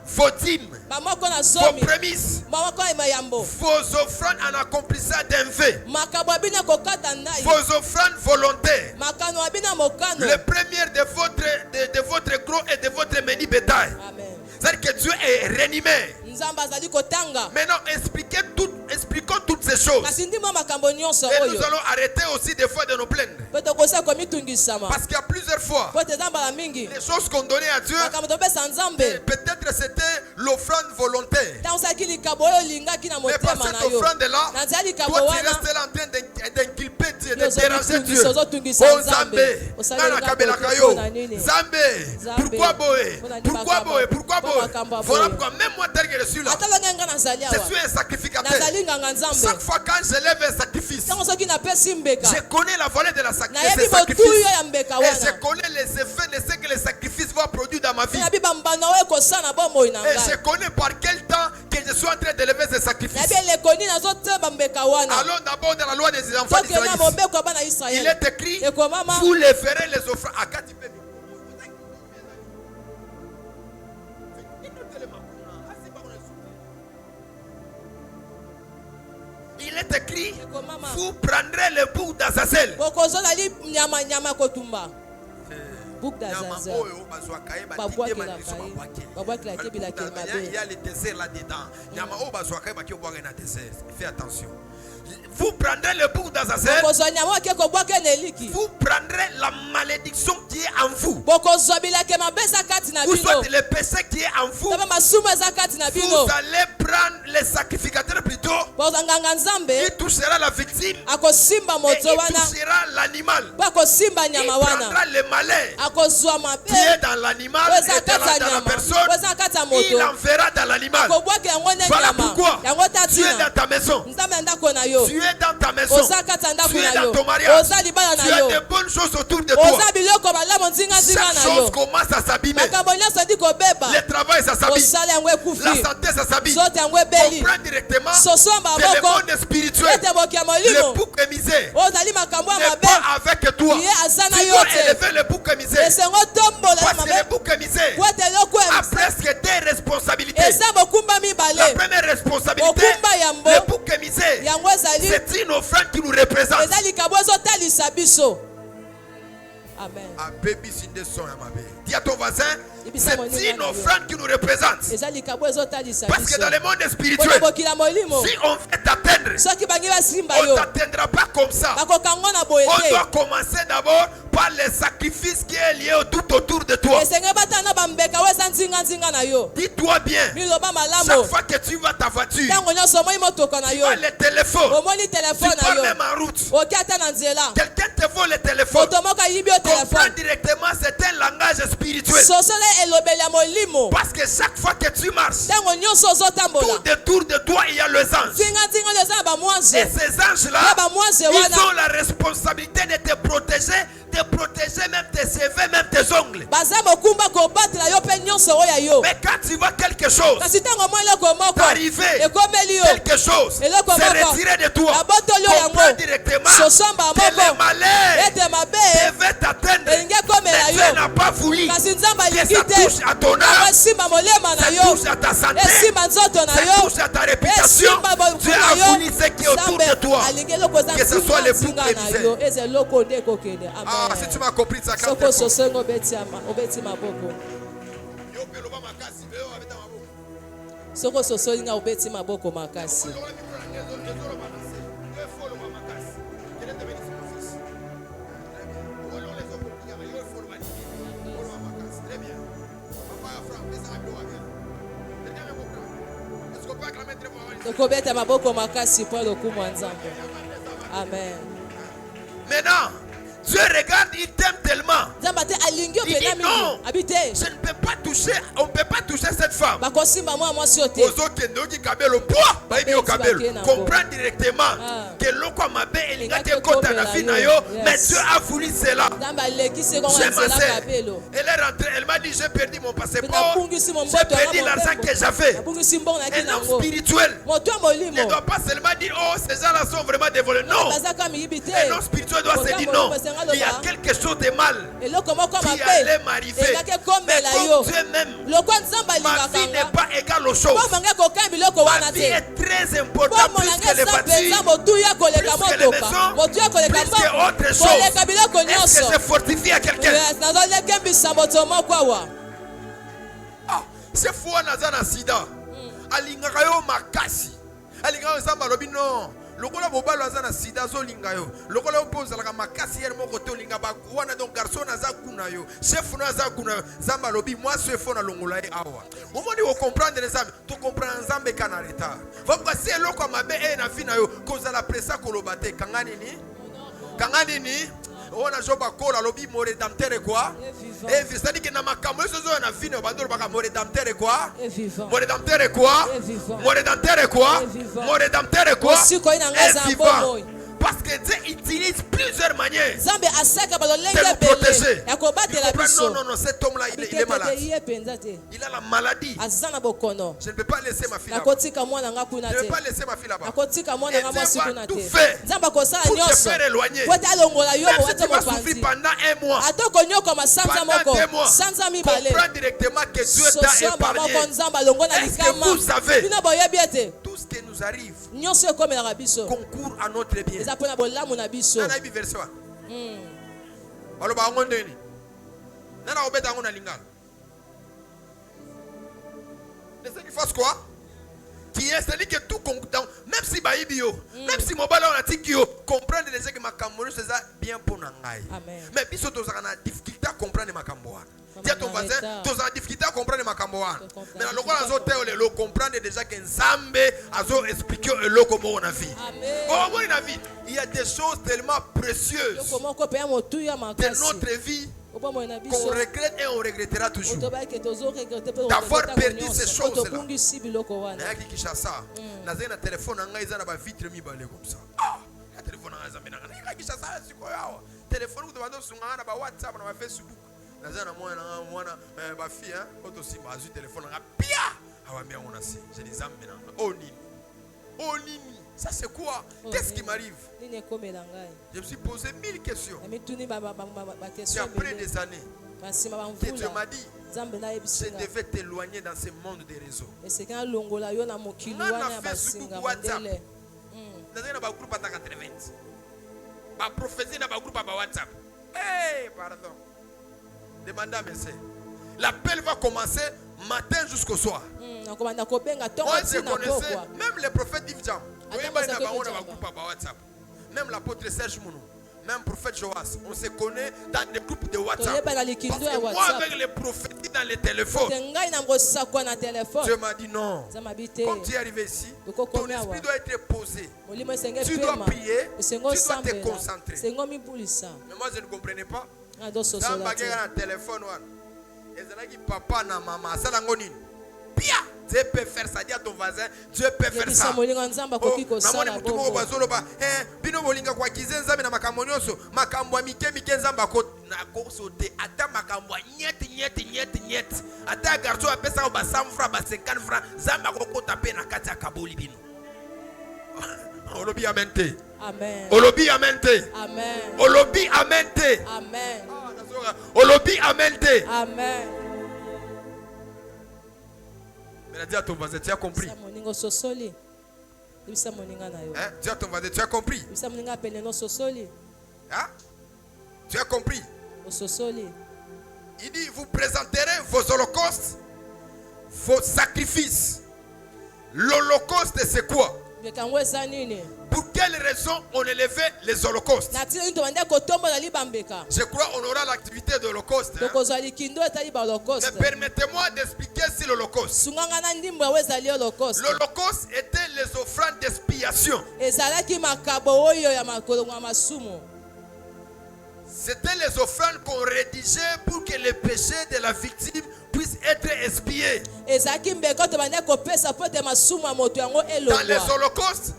A: vos dîmes, vos prémices, vos offrandes en accomplissant d'un vœu, vos offrandes volontaires, le premier de votre gros et de votre menu bétail. C'est-à-dire que Dieu est réanimé. Maintenant, expliquons toutes ces choses. Et nous allons arrêter aussi des fois de nous plaindre. Parce qu'il y a plusieurs fois, les choses qu'on donnait à Dieu, peut-être c'était l'offrande volontaire. Mais par cette offrande-là, toi tu restes là en train d'inculper Dieu, de déranger Dieu. Oh Zambé, Zambé, pourquoi boé? Pourquoi boé? Pourquoi boé? Voilà pourquoi même moi tel que je suis là, je suis un sacrificateur. Chaque fois quand je lève un sacrifice, je connais la valeur de la sacrifice, et je connais les effets de ce que les sacrifices vont produire dans ma vie. Et je connais par quel temps que je suis en train d'élever ces sacrifices. Allons d'abord dans la loi des enfants d'Israël. Il est écrit, vous les ferez les offrandes. Il est écrit, vous prendrez le bouc d'Azazel. Il y a le désert là-dedans. Fais attention. Vous prendrez le bouc d'Azazel. Vous prendrez la malédiction qui est en vous. Ou soit le péché qui est en vous. Vous allez prendre les sacrificateurs plutôt. Il touchera la victime. Et il touchera l'animal. Il prendra le malin qui est dans l'animal et dans la personne. Il l'enverra dans l'animal. Voilà pourquoi tu es dans ta maison. Tu es dans ta maison. Tu es dans ton mariage. Tu as de bonnes choses autour de toi. Chaque chose commence à s'abîmer. Le travail, ça s'abîme. La santé, ça s'abîme. Comprends directement que le monde spirituel, le bouc émissaire, n'est pas avec toi. Tu dois élever le bouc émissaire. Parce que le bouc émissaire a presque des responsabilités. La première responsabilité, le bouc émissaire, c'est une offrande qui nous représente. Amen. Dis à ton voisin, c'est une offrande qui nous représente. Parce que dans le monde spirituel, si on veut t'atteindre, on ne t'atteindra pas comme ça. On doit commencer d'abord par les sacrifices qui est lié tout autour de toi. Dis-toi bien, chaque fois que tu vas ta voiture, tu vas le téléphone, tu pars même en route, quelqu'un te vole le téléphone, comprends directement, c'est un langage spirituel. Parce que chaque fois que tu marches, tout autour de toi il y a les anges. Et ces anges-là, ils ont la responsabilité de te protéger même tes cheveux, même tes ongles. Mais quand tu vois quelque chose t'arriver, quelque chose se retirer de toi, comprends directement que les malheurs devaient t'atteindre, mais Dieu n'a pas voulu que ça touche à ton âme, ça touche à ta santé, ça touche à ta réputation. Dieu a voulu ce qui est autour de toi, que ce soit les boucs émissaires. Ah, si tu m'as compris, ça compte.
B: Soko sosolinga obeti maboko makasi. Tokobeta maboko makasi pour le coup Nzambe. Amen.
A: Maintenant, Dieu regarde, il t'aime tellement. Il dit non, je ne peux pas toucher, on ne peut pas toucher cette femme. Comprends directement que l'oko mabe elingate kota na vie na yo, mais Dieu a voulu cela. Elle est rentrée, elle m'a dit j'ai perdu mon passeport, j'ai perdu l'argent que j'avais. Un homme spirituel ne doit pas seulement dire oh ces gens-là sont vraiment dévolés. Non, un homme spirituel doit se dire non. Il y a quelque chose de mal qui allait m'arriver. Mais comme Dieu m'aime, ma vie n'est pas égale aux choses. Ma vie est très importante plus que les voitures, plus que les maisons, plus que autre chose. Est-ce que c'est fortifié à quelqu'un? C'est fou à Nazana Sida. Alingarayo makasi. Alingarayo Zamba Lobi non. Lokola mobalo azana sida zo lingayo lokola opoza la makasi yer moko to linga ba wana donc garçon aza kuna yo chef na aza kuna zamba lobi moi ce fond na longola e awa omoni o comprendre les âmes to comprendre nzambe kana retard va passer loko mabe e na fina yo koza la pressa kolobate kangani ni ona joba kola lobi mo rédempteur quoi et c'est-à-dire que na makambo so zo na fina bandolo baka mo rédempteur quoi mo rédempteur quoi mo rédempteur quoi mo rédempteur quoi est vivant. Parce que Dieu utilise plusieurs manières de nous protéger. Non, cet homme-là, il est malade. Il a la maladie. Je ne peux pas laisser ma fille là-bas. Je ne peux pas laisser ma fille là-bas. Et Dieu va tout faire pour te faire éloigner. Même si tu vas souffrir pendant un mois, pendant 2 mois, comprends directement que Dieu t'a épargné. Est-ce que vous savez tout ce qui nous arrive concourt à notre bien? Qu'il fasse quoi? Qui est celui qui est tout content, même si baïbio, même si mon ballon a dit comprendre déjà que ma cameroun c'est bien pour nangai. Mais puis surtout ça a difficulté à comprendre ma cameroun. Dis à ton voisin, tu as difficulté à comprendre ma cameroun. Mais dans le cas où tu as comprendre déjà que Nzambe a expliqué le comment on a vu. Oh mon avis, il y a des choses tellement précieuses de notre vie qu'on regrette et on regrettera toujours d'avoir perdu ces choses-là. Un téléphone a vitre comme ça. Un téléphone téléphone vous demandez sur WhatsApp, sur Facebook. Ma fille, téléphone. Je dis oh Nini, ça c'est quoi? Qu'est-ce qui m'arrive? Je me suis posé 1000 questions. Et après des années, que Dieu m'a dit, je devais t'éloigner dans ce monde des réseaux. Facebook, WhatsApp. Dans un groupe à 80. Ma prophétie dans un groupe à WhatsApp. Hey, pardon. Demandez à mes soeurs. L'appel va commencer matin jusqu'au soir. Moi, je connaissais même les prophètes d'Ivjam. Même l'apôtre Serge Mounou. Même le prophète Joas. On se connaît dans des groupes de WhatsApp. Parce que moi, avec les prophéties dans les téléphones, Dieu m'a dit non. Quand tu es arrivé ici, ton esprit doit être posé. Tu dois prier. Tu dois te concentrer. Mais moi, je ne comprenais pas. Dans le téléphone, papa na maman, ça l'a ngoni. Pia, Dieu peut faire ça, dis à ton voisin, Dieu peut faire ça. Bino bolinga kwa kizenza na makamonyoso, makambwa mike nzamba ko na kosote ata makambwa nyet. Ata garçon apesa ba 100 francs, ba 50 francs, zamba ko kota pe na kati ya kaboli bino. Olobi amente. Amen. Olobi amente. Amen. Olobi amente. Amen. Olobi amente. Amen. Mais dis à ton voisin, tu as compris? Hein? Dis à ton voisin, tu as compris? Hein? Tu as compris? Il dit, vous présenterez vos holocaustes, vos sacrifices L'Holocauste, c'est quoi? Pour quelle raison on élevait les holocaustes? Je crois qu'on aura l'activité de l'Holocauste. Mais permettez-moi d'expliquer sur l'Holocauste. L'Holocauste était les offrandes d'expiation. C'était les offrandes qu'on rédigeait pour que les péchés de la victime puissent être expiés. Dans les holocaustes,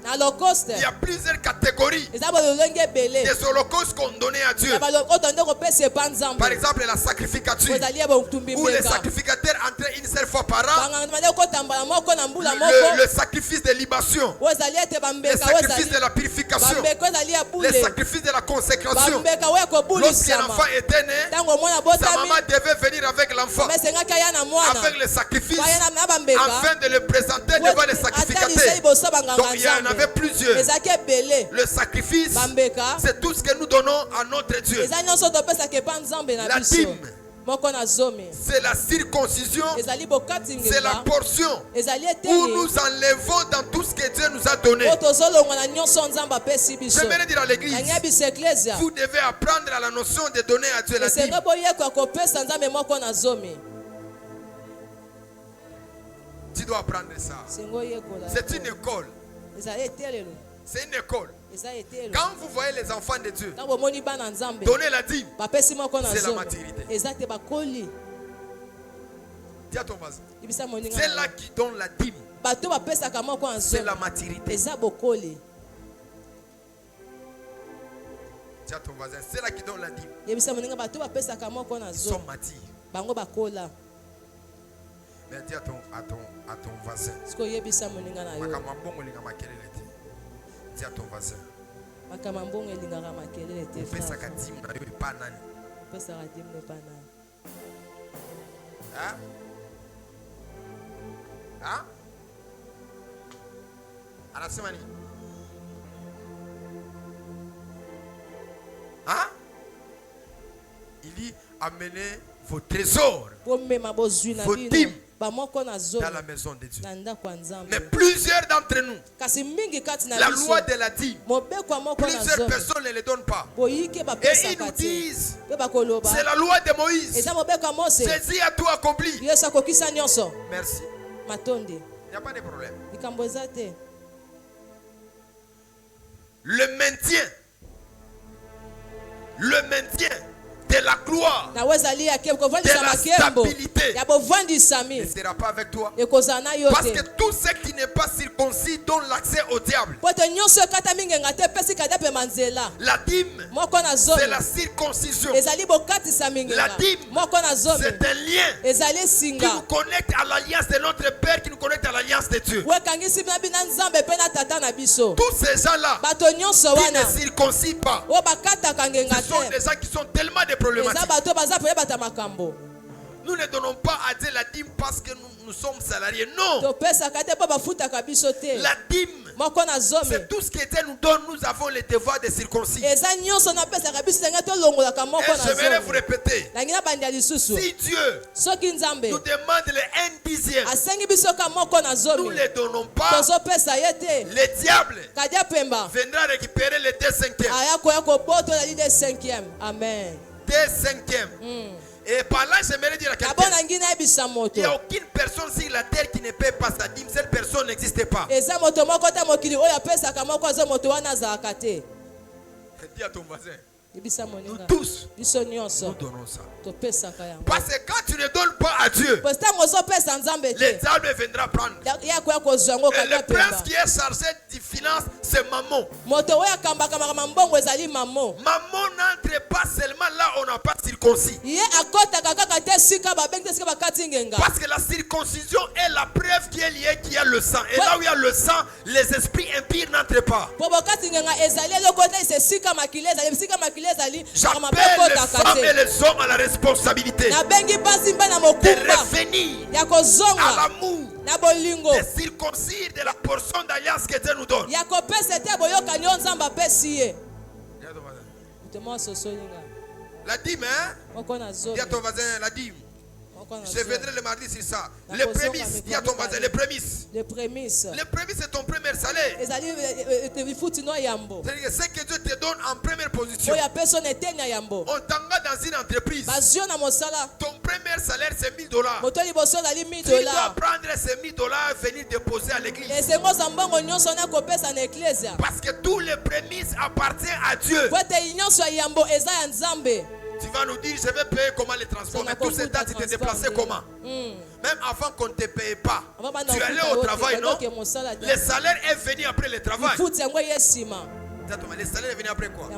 A: il y a plusieurs catégories. Des holocaustes qu'on donnait à Dieu. Par exemple, la sacrificature, où les sacrificateurs entraient une seule fois par an. Le sacrifice de libation, le sacrifice de la purification, le sacrifice de la consécration. Lorsqu'un enfant était né, sa maman devait venir avec l'enfant, avec le sacrifice, afin de le présenter devant les sacrificateurs. Donc il y en avait plusieurs. Le sacrifice, c'est tout ce que nous donnons à notre Dieu. La dîme, c'est la circoncision, c'est la portion où nous enlevons dans tout ce que Dieu nous a donné. J'aimerais dire à l'église, vous devez apprendre à la notion de donner à Dieu la dîme. Tu dois apprendre ça. C'est une école. C'est une école. Quand vous voyez les enfants de Dieu donner la dîme, c'est la maturité. Dis à ton voisin, c'est là qui donne la dîme, c'est la maturité. Dis à ton voisin, c'est là qui donne la dîme, ils sont matures. Mais dis à ton voisin, dis à ton voisin, hein? Hein? Anasemani? Hein? Il dit amenez vos trésors, vos dîmes dans la maison de Dieu. Mais plusieurs d'entre nous, la loi de la dîme, plusieurs personnes ne le donnent pas. Et ils nous disent, c'est la loi de Moïse. Jésus a tout accompli. Merci. Il n'y a pas de problème. Le maintien de la gloire, de la stabilité ne sera pas avec toi. Parce que tout ce qui n'est pas circoncis donne l'accès au diable. La dîme, c'est la circoncision. La dîme, c'est un lien qui nous connecte à l'alliance de notre Père, qui nous connecte à l'alliance de Dieu. Tous ces gens-là qui ne circoncisent pas, ce sont des gens qui sont tellement de problématiques. Nous ne donnons pas à Dieu la dîme parce que nous sommes salariés. Non. La dîme, c'est tout ce que Dieu nous donne. Nous avons le devoir de circoncis. Et j'aimerais vous répéter. Si Dieu nous demande le 1/10, nous ne le donnons pas. Le diable viendra récupérer le 2/5.
B: Amen.
A: 2/5. Et par là, j'aimerais dire à quelqu'un, il n'y a aucune personne sur la terre qui ne paie pas sa dîme. Cette personne n'existe pas. Dis à ton voisin, nous tous, nous donnons ça. Parce que quand tu ne donnes pas à Dieu, le diable viendra prendre. Et le prince qui est chargé de finance, c'est Mammon. Mammon n'entre pas seulement là où on n'a pas circoncis. Parce que la circoncision est la preuve qui est liée, qui a le sang. Et là où il y a le sang, les esprits impurs n'entrent pas. J'appelle les femmes et les hommes à la responsabilité de revenir à l'amour, de circoncire de la portion d'alliance que Dieu nous donne. La dîme, hein? Dis à ton voisin, la dîme. Je viendrai le mardi sur ça. Les prémices, dis à ton voisin, les prémices.
B: Les prémices.
A: Les prémices, c'est ton premier salaire. C'est-à-dire ce que Dieu te donne en première position. On t'engage dans une entreprise. Ton premier salaire, c'est $1000. Tu dois prendre ces $1000 et venir déposer à l'église. Parce que tous les prémices appartiennent à Dieu. Tu vas nous dire, je vais payer comment les transports. Mais tous ces temps, tu te déplaçais comment? Même avant qu'on ne te paye pas. Tu allais au travail, non? Le salaire est venu après le travail. Les salaires viennent après quoi?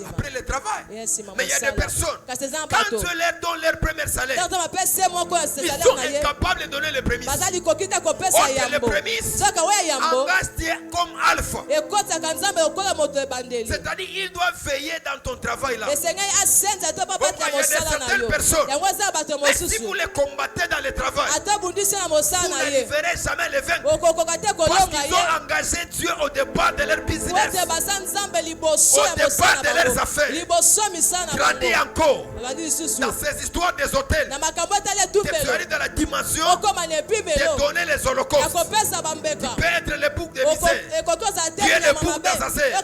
A: Après le travail. Mais il y a des personnes, quand Dieu leur donne leur premier salaire, ils sont incapables de donner les prémices. Les prémices engagent Dieu comme alpha. C'est-à-dire il doit veiller dans ton travail là. Il y a certaines personnes, mais si vous les combattez dans le travail, vous ne verrez jamais les vaincre. Parce qu'ils ont engagé Dieu au départ de leur business. Au départ de leurs affaires, grandis encore dans ces histoires des hôtels. Tu arrives dans la dimension de donner les holocaustes. Tu peux être le bouc de misère. Tu es le bouc d'Azazel. Tu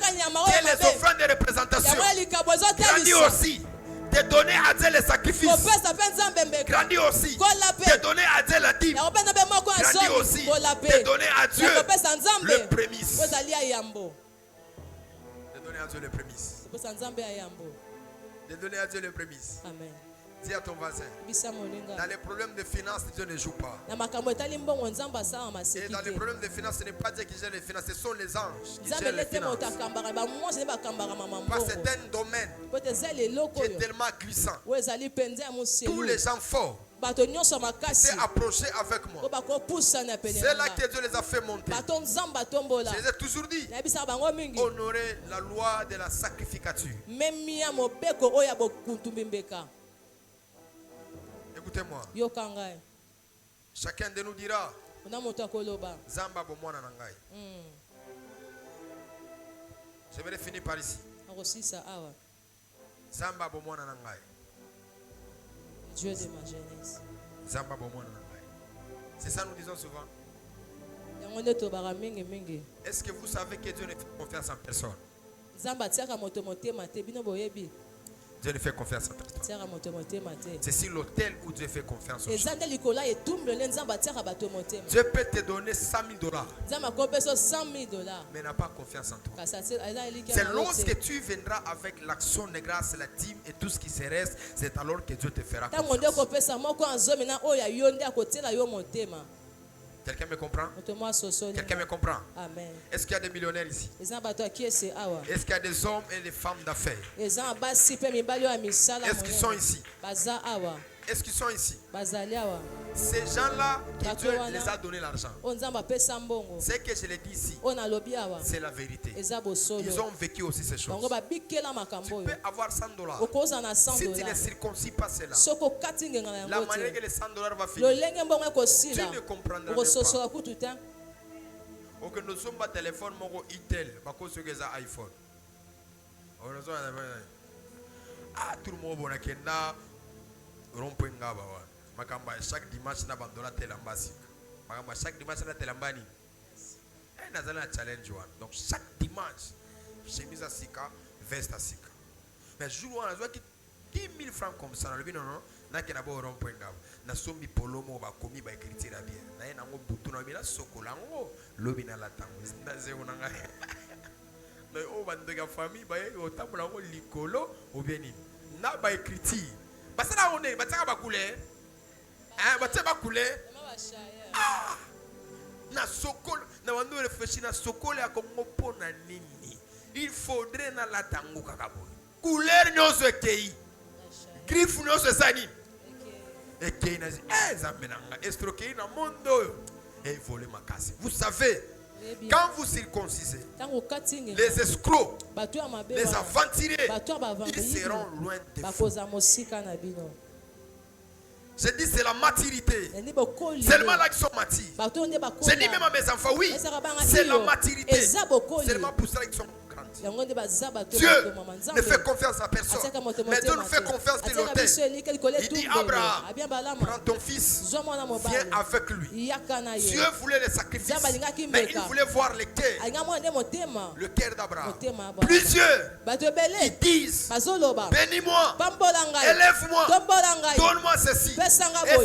A: es les offrandes de représentation. Grandis aussi de donner à Dieu les sacrifices. Grandis aussi de donner à Dieu la dîme. Grandis aussi de donner à Dieu le prémice. À Dieu les prémices. De donner à Dieu les prémices.
B: Amen.
A: Dis à ton voisin, dans les problèmes de finances, Dieu ne joue pas. Et dans les problèmes de finances, ce n'est pas Dieu qui gère les finances, ce sont les anges qui gèrent les finances. Parce que c'est un domaine qui est tellement glissant. Tous les gens forts s'est approché avec moi. C'est là que Dieu les a fait monter. Je les ai toujours dit, honorer la loi de la sacrificature. Écoutez-moi. Chacun de nous dira, Zamba bomwana nangai. Je vais finir par ici. Zamba bomwana nangai.
B: Dieu de ma jeunesse.
A: C'est ça nous disons souvent. Est-ce que vous savez que Dieu ne fait confiance en personne? Dieu ne fait confiance en personne. C'est sur l'autel où Dieu fait confiance aux gens. Dieu peut te donner $100,000, mais n'a pas confiance en toi. C'est lorsque tu viendras avec l'action de grâce, la dîme et tout ce qui se reste, c'est alors que Dieu te fera confiance. Quelqu'un me comprend? Quelqu'un me comprend?
B: Amen.
A: Est-ce qu'il y a des millionnaires ici? Est-ce qu'il y a des hommes et des femmes d'affaires? Est-ce qu'ils sont ici? Est-ce qu'ils sont ici? Ces gens-là, Dieu les a donné l'argent. Ce que je l'ai dit ici, c'est la vérité. Ils ont vécu aussi ces choses. Tu peux avoir $100. Si tu ne circoncis pas cela, la manière que les $100 va finir, tu ne comprendras même pas. Ok, nous sommes pas téléphone, mon Intel, parce que c'est un iPhone. Ah, tout le monde a chaque dimanche na bandola telambasi. Chaque dimanche na telambani. Challenge one. Donc chaque dimanche, chemise à sika, veste à sika. Mais jour où on a 10 000 francs comme ça, non non, na kena bo rond-point ngaba. Na sombi polomo ba komi ba écrire la bien. Na yena ngo butu na bila sokolango, lobi na latango. Na ze onanga. Na o bandega famille ba yo tabulango likolo ou bien ni. Na ba écrire. Parce que là on est, bataka ba couler. Hein, bataka ba couler. Ah! Na sokol, na wando réfléchir na sokol ya kongo pona nini. Il faudrait na latango kakabo. Couleur nyonso ekei. Griffe nyonso sani. Ekei na zamenanga estroquer na mondo et voler ma casse. Vous savez, quand vous circoncisez, les escrocs, les aventuriers, ils seront loin de vous. Je dis c'est la maturité. Seulement là qu'ils sont matures. Je dis même à mes enfants, oui, c'est la maturité. Seulement pour ça qu'ils sont grands.
C: Dieu ne fait confiance à personne. Mais Dieu nous fait confiance de l'autel. Il dit Abraham, prends ton fils, viens avec lui. Dieu voulait les sacrifices, mais il voulait voir le cœur d'Abraham. Plusieurs, ils disent, bénis-moi, élève-moi, donne-moi ceci. Et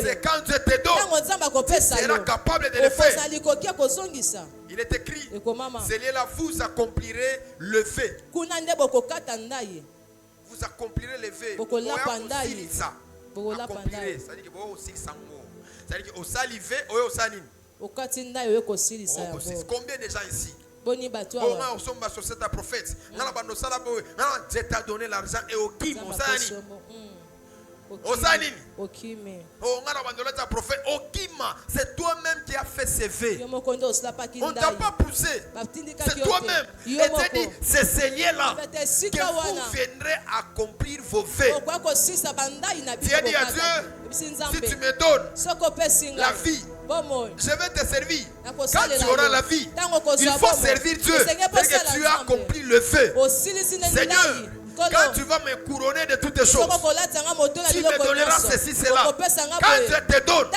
C: c'est quand je te donne, tu seras capable de le faire. Il est écrit, celui-là vous accomplirez le fait. Vous accomplirez le fait. Accomplirez. C'est-à-dire que vous aussi sans mot. C'est-à-dire que vous salivez, vous salivez. Combien de gens ici? C'est un prophète. Je t'ai donné l'argent et au qui c'est toi-même qui as fait ces vœux. On ne t'a pas poussé. C'est toi-même. Et tu dit, c'est celui-là que vous viendrez accomplir vos vœux. Tu as dit à Dieu, si tu me donnes la vie, je vais te servir. Quand tu auras la vie, il faut servir Dieu. Parce que tu as accompli le vœu. Seigneur, quand tu vas me couronner de toutes choses, tu me donneras ceci, cela. Quand je te donne,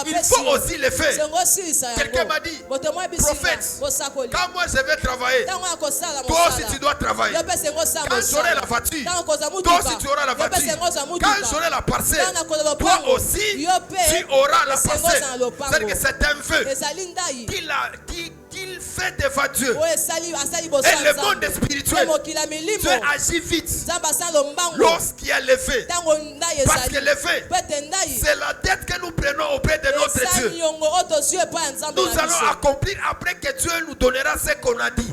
C: il faut aussi le faire. Quelqu'un m'a dit, prophète, quand moi je vais travailler, toi aussi tu dois travailler. Quand j'aurai la voiture, toi aussi tu auras la voiture. Quand j'aurai la parcelle, toi aussi tu auras la parcelle. C'est-à-dire que c'est un vœu qu'il fait devant Dieu. Et le monde spirituel, Dieu agit vite lorsqu'il y a l'effet. Parce que l'effet, c'est la dette que nous prenons auprès de notre Dieu. Nous allons accomplir après que Dieu nous donnera ce qu'on a dit.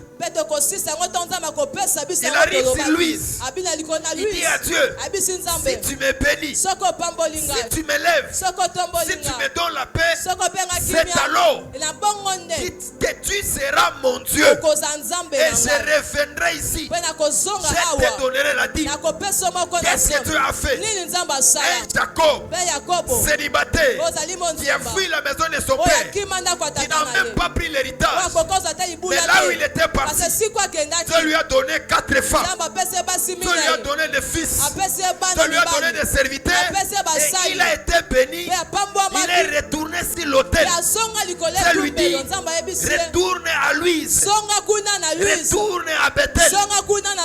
C: Il arrive sur Louise. Il dit à Dieu, si tu me bénis, si tu m'élèves, si tu me donnes la paix, c'est alors que tu seras mon Dieu. Et je reviendrai ici. Je te donnerai la dîme. Qu'est-ce que tu as fait? Un Jacob, célibataire, qui a fui la maison de son père, qui n'a même pas pris l'héritage. Mais là où il était parti, Dieu lui a donné 4 femmes. Dieu lui a donné des fils. Dieu lui a donné des serviteurs. Et il a été béni. Il est retourné sur l'autel. Dieu lui dit, retourne à Louise. Retourne à Bethel.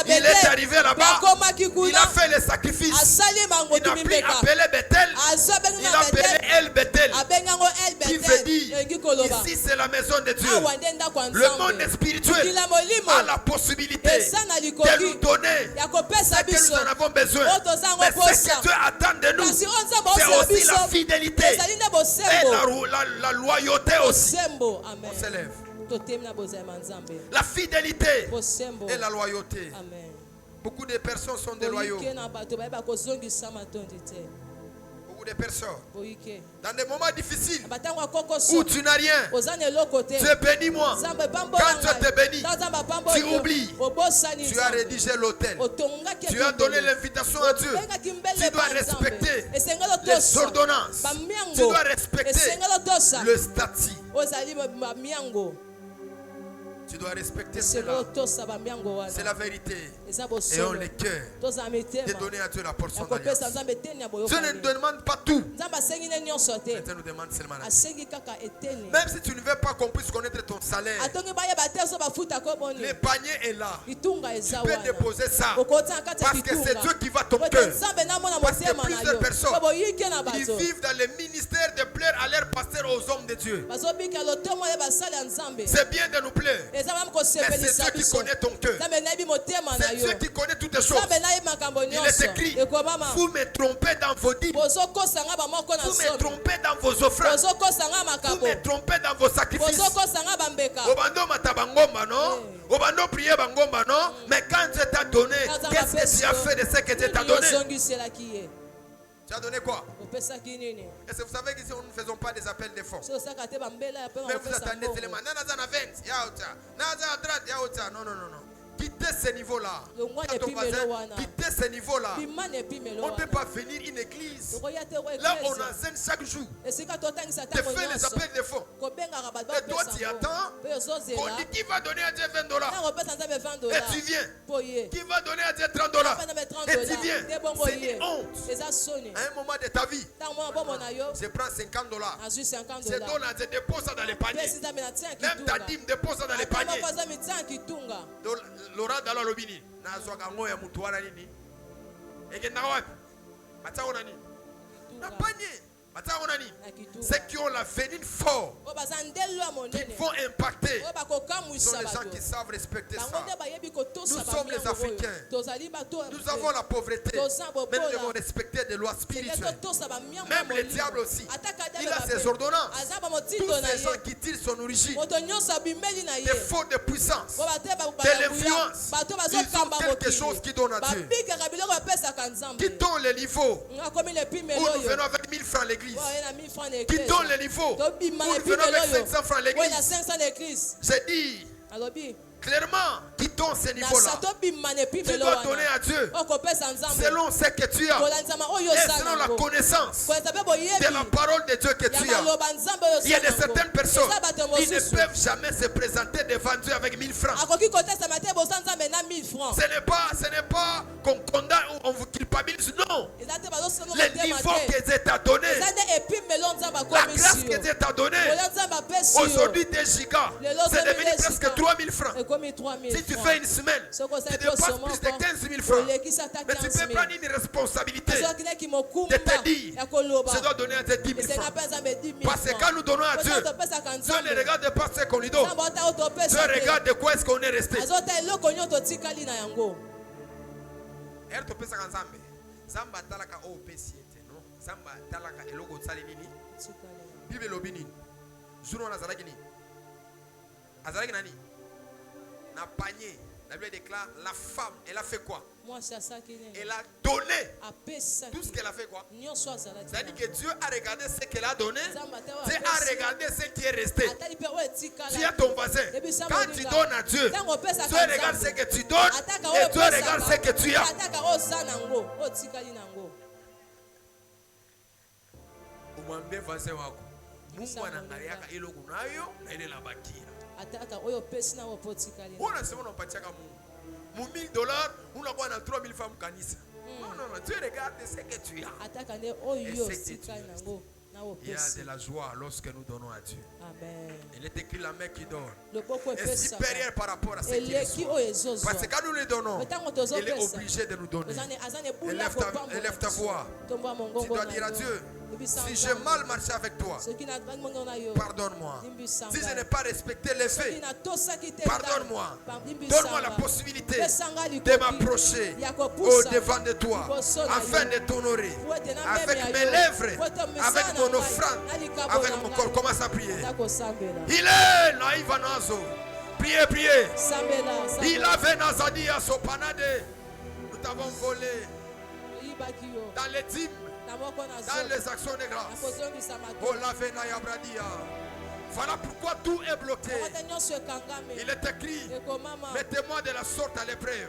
C: Il est arrivé là-bas. Il a fait le sacrifice. Il n'a plus appelé Bethel. Il a appelé El Bethel. Qui veut dire, ici c'est la maison de Dieu. Le monde spirituel a la possibilité de nous donner ce que nous en avons besoin. Mais ce que Dieu attend de nous, c'est aussi la fidélité et la loyauté aussi. On s'élève. La fidélité et la loyauté. Beaucoup de personnes sont déloyaux. Beaucoup de personnes. Dans des moments difficiles où tu n'as rien, Dieu bénis-moi. Quand Dieu te bénit, tu oublies. Tu as rédigé l'autel. Tu as donné l'invitation à Dieu. Tu dois respecter les ordonnances. Tu dois respecter le statut. Tu dois respecter cela. C'est la vérité. Et on les cœurs de donner à Dieu la portion d'alliance. Dieu ne nous demande pas tout. Mais Dieu nous demande seulement la vie. Même si tu ne veux pas qu'on puisse connaître ton salaire, le panier est là. Tu peux déposer ça. Parce que c'est Dieu qui va ton cœur. Parce que plusieurs personnes, ils vivent dans le ministère de plaire à leur pasteur, aux hommes de Dieu. C'est bien de nous plaire. Mais c'est Dieu qui connaît ton cœur. C'est Dieu qui connaît toutes les choses. Il est écrit, vous me trompez dans vos dîmes. Vous me trompez dans vos offrandes. Vous me trompez dans vos sacrifices. Obando matabangomba, non? Obando prier bangomba, non? Mais quand Dieu t'a donné, qu'est-ce que tu as fait de ce que Dieu t'a donné? Tu as donné quoi? Est-ce que vous savez qu'ici nous ne faisons pas des appels de fonds? Mais vous attendez seulement. Non, non, non, non. Quittez ce niveau-là. Quittez ce niveau-là. On ne peut pas venir une église. Là, on enseigne chaque jour. Tu fais les appels de fonds. Et toi, tu attends
A: Qui va donner à Dieu $20? Et tu viens. Qui va donner à Dieu $30? Et tu viens. C'est une honte. À un moment de ta vie, je prends $50. Je donne à Dieu, dépose ça dans les paniers. Même ta dîme, dépose ça dans les paniers. Laura dans l'obini. Nazoka ngoya mutu wana nini? Egenda wapi? Mataona nini? Na panier. Ceux qui ont la vénine fort, qui vont impacter, sont les gens qui savent respecter ça. Nous sommes les Africains. Nous avons la pauvreté, mais nous devons respecter des lois spirituelles. Même le diable aussi, il a ses ordonnances. Tous ces gens qui tirent son origine, des fautes de puissance, de l'influence, ils ont quelque chose qui donne à Dieu. Quittons les niveaux où nous venons avec 1000 francs l'église. Quittons les niveaux où nous venons avec 500 francs l'église. J'ai dit clairement, quittons ces niveaux-là. Tu dois donner à Dieu selon ce que tu as et selon la connaissance de la parole de Dieu que tu as. Il y a de certaines personnes qui ne peuvent jamais se présenter devant Dieu avec 1000 francs. Ce n'est pas qu'on condamne ou on vous culpabilise, non. Le niveau que Dieu t'a donné, la grâce que Dieu t'a donnée, aujourd'hui 2 gigas, c'est devenu presque 3000 francs. Si tu fais une semaine, tu dépasses plus de 15 000 francs. Mais tu peux prendre une responsabilité de te dire, je dois donner à Dieu 10 000 francs. Parce que quand nous donnons à Dieu, Dieu ne regarde pas ce qu'on lui donne. Dieu regarde de quoi est-ce qu'on est resté. Na panier, la Bible déclare, la femme, elle a fait quoi? Elle a donné tout ce qu'elle a fait quoi? C'est-à-dire que Dieu a regardé ce qu'elle a donné. Dieu a regardé ce qui est resté. Tu as ton voisin. Quand tu donnes à Dieu, Dieu regarde ce que tu donnes et Dieu regarde ce que tu as. Umwambie voisin wako, Mungu anaangaliaka ile unayo na ile inabakia. Unasema unampatia Mungu $1000, unakuwa na 3000 francs kanisa. Non, Dieu regarde ce que tu as. Il y a de la joie lorsque nous donnons à Dieu. Amen. Il est écrit la main qui donne est supérieure par rapport à ce qui reçoit. Parce que quand nous les donnons, il est obligé de nous donner. Élève ta voix. Tu dois dire à Dieu, si j'ai mal marché avec toi, pardonne-moi. Si je n'ai pas respecté les faits, pardonne-moi. Donne-moi la possibilité de m'approcher au-devant de toi, afin de t'honorer, avec mes lèvres, avec mon offrande, avec mon corps. Commence à prier. Il est naïf anazo. Priez, priez. Il avait nazadi à sopanade. Nous t'avons volé dans les dîmes, dans les actions de grâce. Oh la vena yabradia. Voilà pourquoi tout est bloqué. Il est écrit, mettez-moi de la sorte à l'épreuve.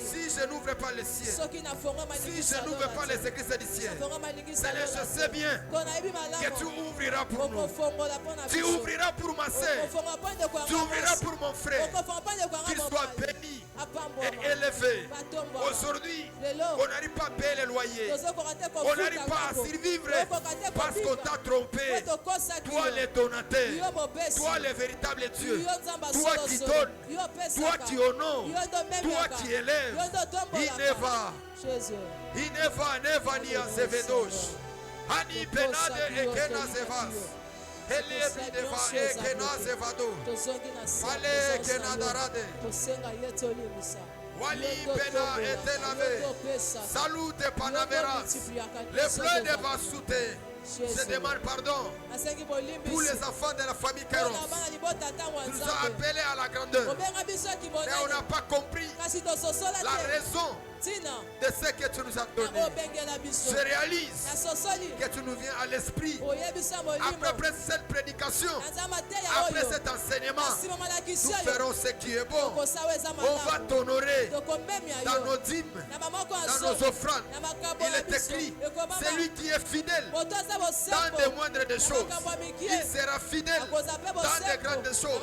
A: Si je n'ouvre pas les cieux, si je n'ouvre pas les églises du ciel, je sais bien que tu ouvriras pour nous. Tu ouvriras pour ma sœur. Tu ouvriras pour mon frère. Qu'il soit béni et élevé. Aujourd'hui, on n'arrive pas à payer les loyers. On n'arrive pas à survivre parce qu'on t'a trompé. Toi, les donateur, toi le véritable Dieu, toi qui donne, toi qui honore, toi qui élève. Ineva ni azevedosh, ani penade ekena zevas, elebi deva ekena zevado, fale ekena darade. Wali pena etelave, salute panaveras, le fleuve de Vasute. Je demande pardon pour les enfants de la famille Kairos. Tu nous as appelés à la grandeur. Mais on n'a pas compris La raison de ce que tu nous as donné se réalise, que tu nous viens à l'esprit. Après cette prédication, après cet enseignement, nous ferons ce qui est bon. On va t'honorer dans nos dîmes, dans nos offrandes. Il est écrit, celui qui est fidèle dans des moindres des choses, il sera fidèle dans des grandes choses.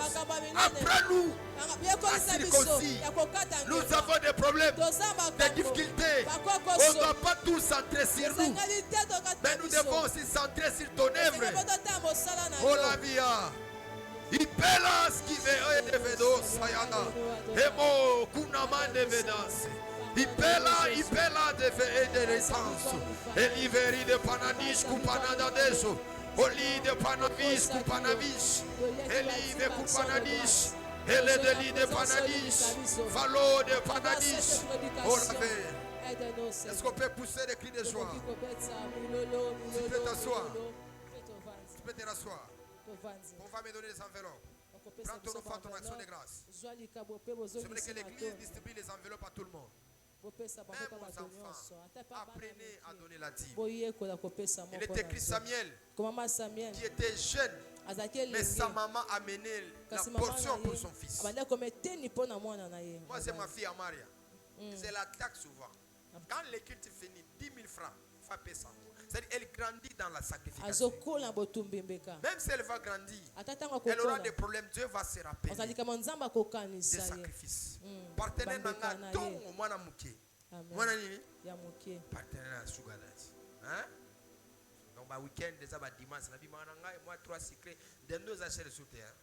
A: Après nous, à circoncis, nous avons des problèmes, des difficultés. On ne doit pas tout centrer sur nous, mais nous devons aussi centrer sur ton œuvre. Oh la via. Ipelas qui veut sayana. Emo kunaman de vedas. Ipela de resans. Eliveri de panadish kupanada deso. Oli de panavis kupanavis. Eli de kupanadish. Ele de li de panadish. Valo de panadish. Oh la. Est-ce qu'on peut pousser des cris de joie? Tu peux t'asseoir. Tu peux te rasseoir. On va me donner les enveloppes. Prends ton offrande, ton action de grâce. C'est vrai que l'église distribue les enveloppes à tout le monde. Même aux enfants, apprenez à donner la dîme. Il est écrit Samuel, qui était jeune, mais sa maman a mené la portion pour son fils. Moi, c'est ma fille Amaria. Je l'attaque souvent. Quand l'écriture finit, 10 000 francs, faut ça. C'est-à-dire elle grandit dans la sacrification. Même si elle va grandir, elle aura des problèmes. Dieu va se rappeler des sacrifices. Partenaire nanga tongo mwana muke. Mwana nini? Partenaire na sugadati. Hein? Donc ba week-end déjà ba dimanche na bi mwana ngai moi 3 secrets de nos achats sur terre.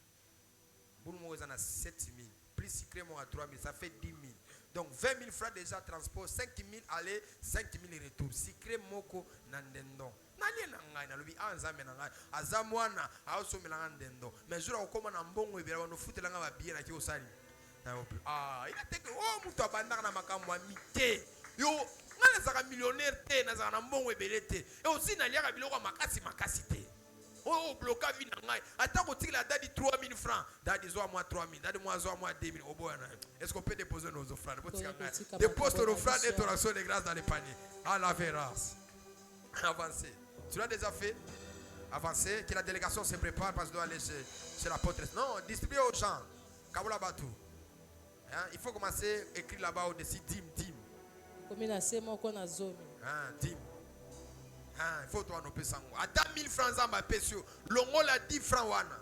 A: Pour moi on a 7 000. Plus secret moi à 3 000, ça fait 10 000. Donc 20 000 francs déjà transport, 5 000 aller, 5 000 retour. Secret moko nandendo. Nali nangai na lobi anzambe nangai. Azamwana aoso melanga ndendo. Mais jour okoma na mbongo ebela no futela nga ba bien na ki osali. Ah, il a dit que oh muto abandaka na makambo amite. Yo ngana zaka millionnaire te na zaka na mbongo ebele te. Et aussi na liaka biloko makasi te. Oh, bloqué vie nangai. Attends qu'on tire la date 3 000 francs. Date zo moi 3 000. Date moi zo moi 2 000. Est-ce qu'on peut déposer nos offrandes? Dépose ton offrande et ton action de grâce dans les paniers. À la vérace. Avancez. Tu l'as déjà fait? Avancez. Que la délégation se prépare parce que doit aller chez l'apôtre. Non, distribuer aux gens. Kaboula Batou. Hein? Il faut commencer à écrire là-bas au-dessus. Dim. Hein, dim. Il faut toi nous payer. À 1000 francs à ma pécio. L'ongo la 10 francs wana.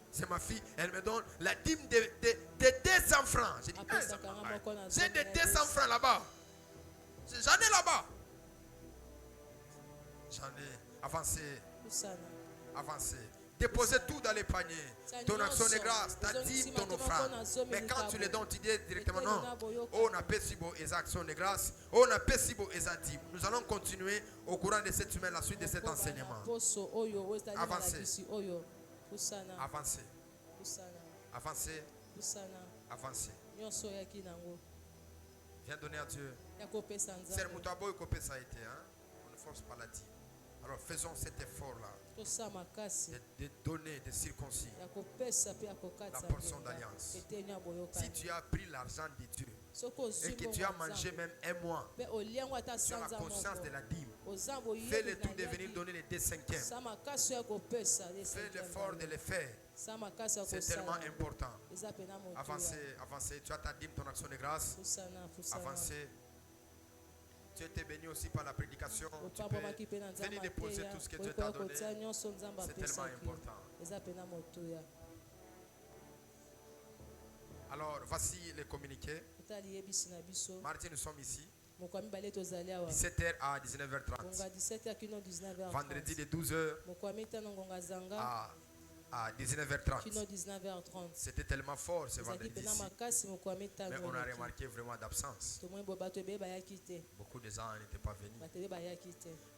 A: C'est ma fille, elle me donne la dîme de 200 francs. J'ai dit, j'ai de 200 francs là-bas. J'en ai là-bas. J'en ai avancé. Avancé. Déposez tout dans les paniers. Ton action de grâce, ta dîme, ton offrande. Mais quand tu les donnes, tu dis directement non. On a pécibo et actions de grâce. On a pécibo et dîme. Nous allons continuer au courant de cette semaine, la suite de cet enseignement. Avancez. Avancez. Avancez. Avancez. Viens donner à Dieu. C'est le moutabo et ça a été. On ne force pas la dîme. Alors faisons cet effort-là de donner, de circoncis la portion d'alliance. Si tu as pris l'argent de Dieu et que tu as mangé même un mois, tu as la conscience de la dîme. Fais le tout de venir donner les 2/5. Fais l'effort de le faire. C'est tellement important. Avancez. Tu as ta dîme, ton action de grâce. Avancez. Tu étais béni aussi par la prédication. Tu peux venir déposer tout ce que Dieu t'a donné. C'est tellement important. Alors, voici les communiqués. Mardi, nous sommes ici. 17h à 19h30. Vendredi de 12h à 19h30. C'était tellement fort ce vendredi ici. Mais on a remarqué vraiment d'absence. Beaucoup de gens n'étaient pas venus.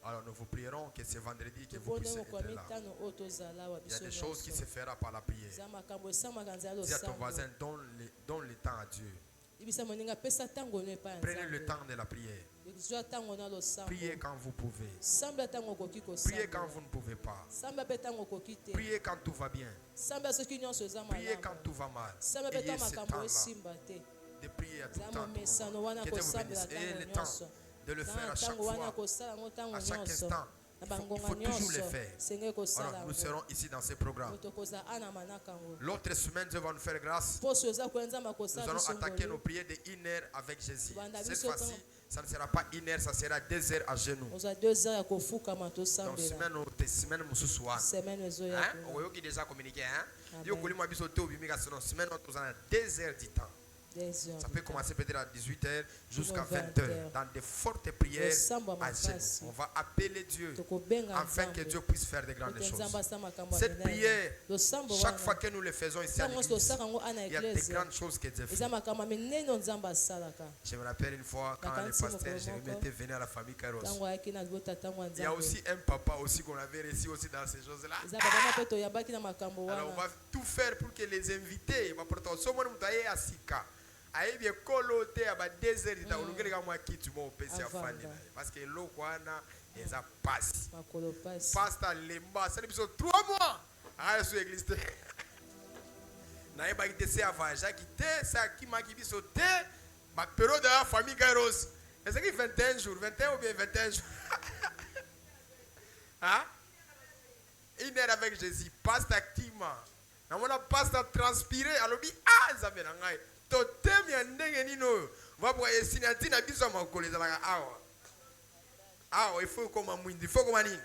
A: Alors nous vous prierons que ce vendredi que vous puissiez être là. Il y a des choses qui se feront par la prière. Dis à ton voisin, donne le temps à Dieu. Prenez le temps de la prière.
C: Priez quand vous pouvez. Priez quand vous ne pouvez pas. Priez quand tout va bien. Priez quand tout va mal. Ayez ce temps-là de prier à tout temps. Que Dieu vous bénisse. Ayez le temps de le faire à chaque fois, à chaque instant. Il faut toujours le faire. Alors, nous serons ici dans ce programme. L'autre semaine, Dieu va nous faire grâce. Nous allons attaquer nos prières de 1 heure avec Jésus. Cette fois-ci, ça ne sera pas 1 heure, ça sera 2 heures à genoux. Donc, semaine, vous avez déjà communiqué. Vous avez 2 heures du temps. Ça peut commencer peut-être à 18h jusqu'à 20h dans de fortes prières à genoux. On va appeler Dieu afin que Dieu puisse faire de grandes choses. Cette prière, chaque fois que nous le faisons ici à l'église, il y a de grandes choses que Dieu fait. Je me rappelle une fois quand les pasteurs Jérémie était venu à la famille Kairos. Il y a aussi un papa aussi qu'on avait reçu aussi dans ces choses-là. Alors on va tout faire pour que les invités ayebi kolo te aba 2 heures da olungeli ka mwa kitu mo pesi afandi na parce que lo kwana eza passe pastor lemba ça biso 3 mois à sur église te na yeba ki te se avant Jacques te ça qui ma ki biso te ma période de la famille Kairos est-ce que 21 jours 21 ou bien 21 jours hein 1 heure avec Jésus pasteur activement na mona pasteur transpirer alobi ah zabe na ngai totem ya ndenge nino va pour esinati na biso makolo ezalaka awa il faut comme mwindi il faut comme nini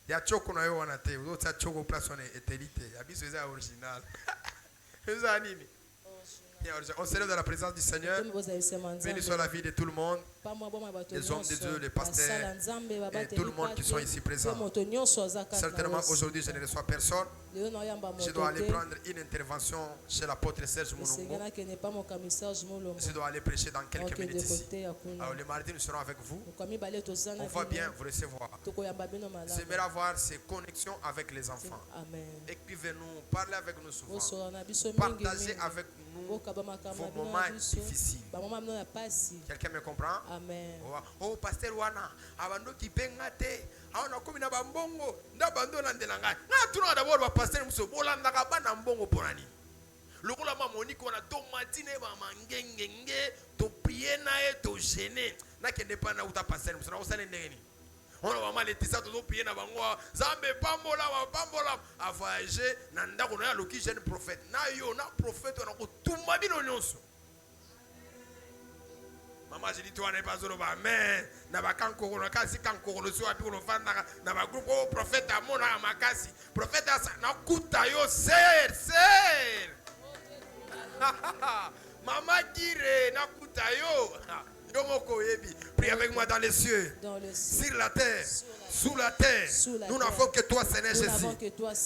C: ya choko na yo wana te uzo choko place on eternité ya biso eza original eza nini on se lève dans la présence du Seigneur. Béni soit la vie de tout le monde, les hommes de Dieu, les pasteurs et tout le monde qui sont ici présents. Certainement aujourd'hui je ne reçois personne. Je dois aller prendre une intervention chez l'apôtre Serge Mounongo. Je dois aller prêcher dans quelques minutes ici. Alors le mardi nous serons avec vous. On va bien vous recevoir. J'aimerais avoir ces connexions avec les enfants. Écrivez-nous, parlez avec nous souvent. Partagez avec nous vos moments difficiles. Quelqu'un me comprend? Amen. Oh, pasteur Wana, abando ki pengate, aona komi na bambongo, ndabando na ndelanga. Na tuna d'abord ba pasteur muso bolanda ka bana mbongo ponani. Lokola ma Monique wana to matine ba mangengenge, to prier na e to gêner. Na kende pa na uta pasteur muso na osale ndengeni. On va mal être ça tout prier na bango zambe pambola a voyager na ndako na loki jeune prophète na yo na prophète na ko tumba bino nyonso mama je dis toi n'est pas zolo ba mais na ba kanko na kasi kanko no so abi ko fanda na ba groupe o prophète amona makasi prophète na kuta yo ser mama dire na kuta yo. Prie avec moi dans les cieux, sur la terre, sous la terre. Nous n'avons que toi, Seigneur Jésus.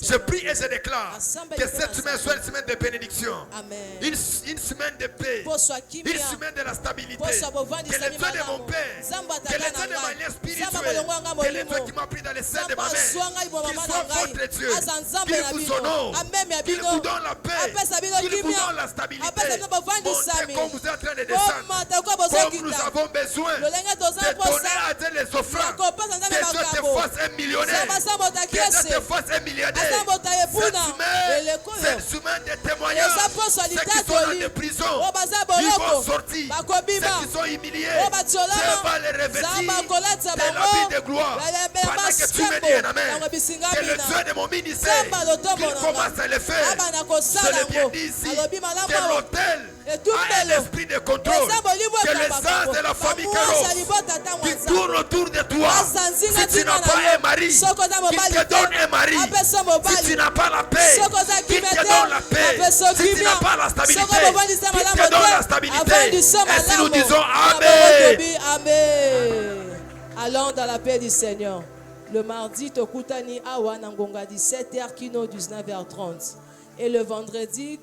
C: Je prie et je déclare que cette semaine soit une semaine de bénédiction, une semaine de paix, une semaine de la stabilité. Que le Dieu de mon Père, que le Dieu de ma lien spirituelle, que le Dieu qui m'a pris dans les seins de ma mère, qu'il soit votre Dieu, qu'il vous honore, qu'il vous donne la paix, qu'il vous donne la stabilité. Montez comme vous êtes en train de descendre, comme nous avons besoin de donner à Dieu les offrandes. Que Dieu te fasse un millionnaire. Que Dieu te fasse un milliardaire. Cette semaine de témoignages, ceux qui sont dans des prisons, ils vont sortir. Ceux qui sont humiliés, Dieu va les revêtir de l'habit de gloire. Pendant que tu me dis un amen, que le Dieu de mon ministère, qu'il commence à le faire. Je l'ai bien dit ici, que l'autel a un esprit de contrôle, que les sens de la famille Kairos qui tournent autour de toi. Si tu n'as pas un mari, qu'il te donne un mari. Si tu n'as pas la paix, qu'il te donne la paix. Si tu n'as pas la stabilité, qu'il te donne la stabilité. Et si nous disons Amen.
B: Allons dans la paix du Seigneur. Le mardi, Tokutani Awa Nangonga 17h, Kino 19h30. Et le vendredi,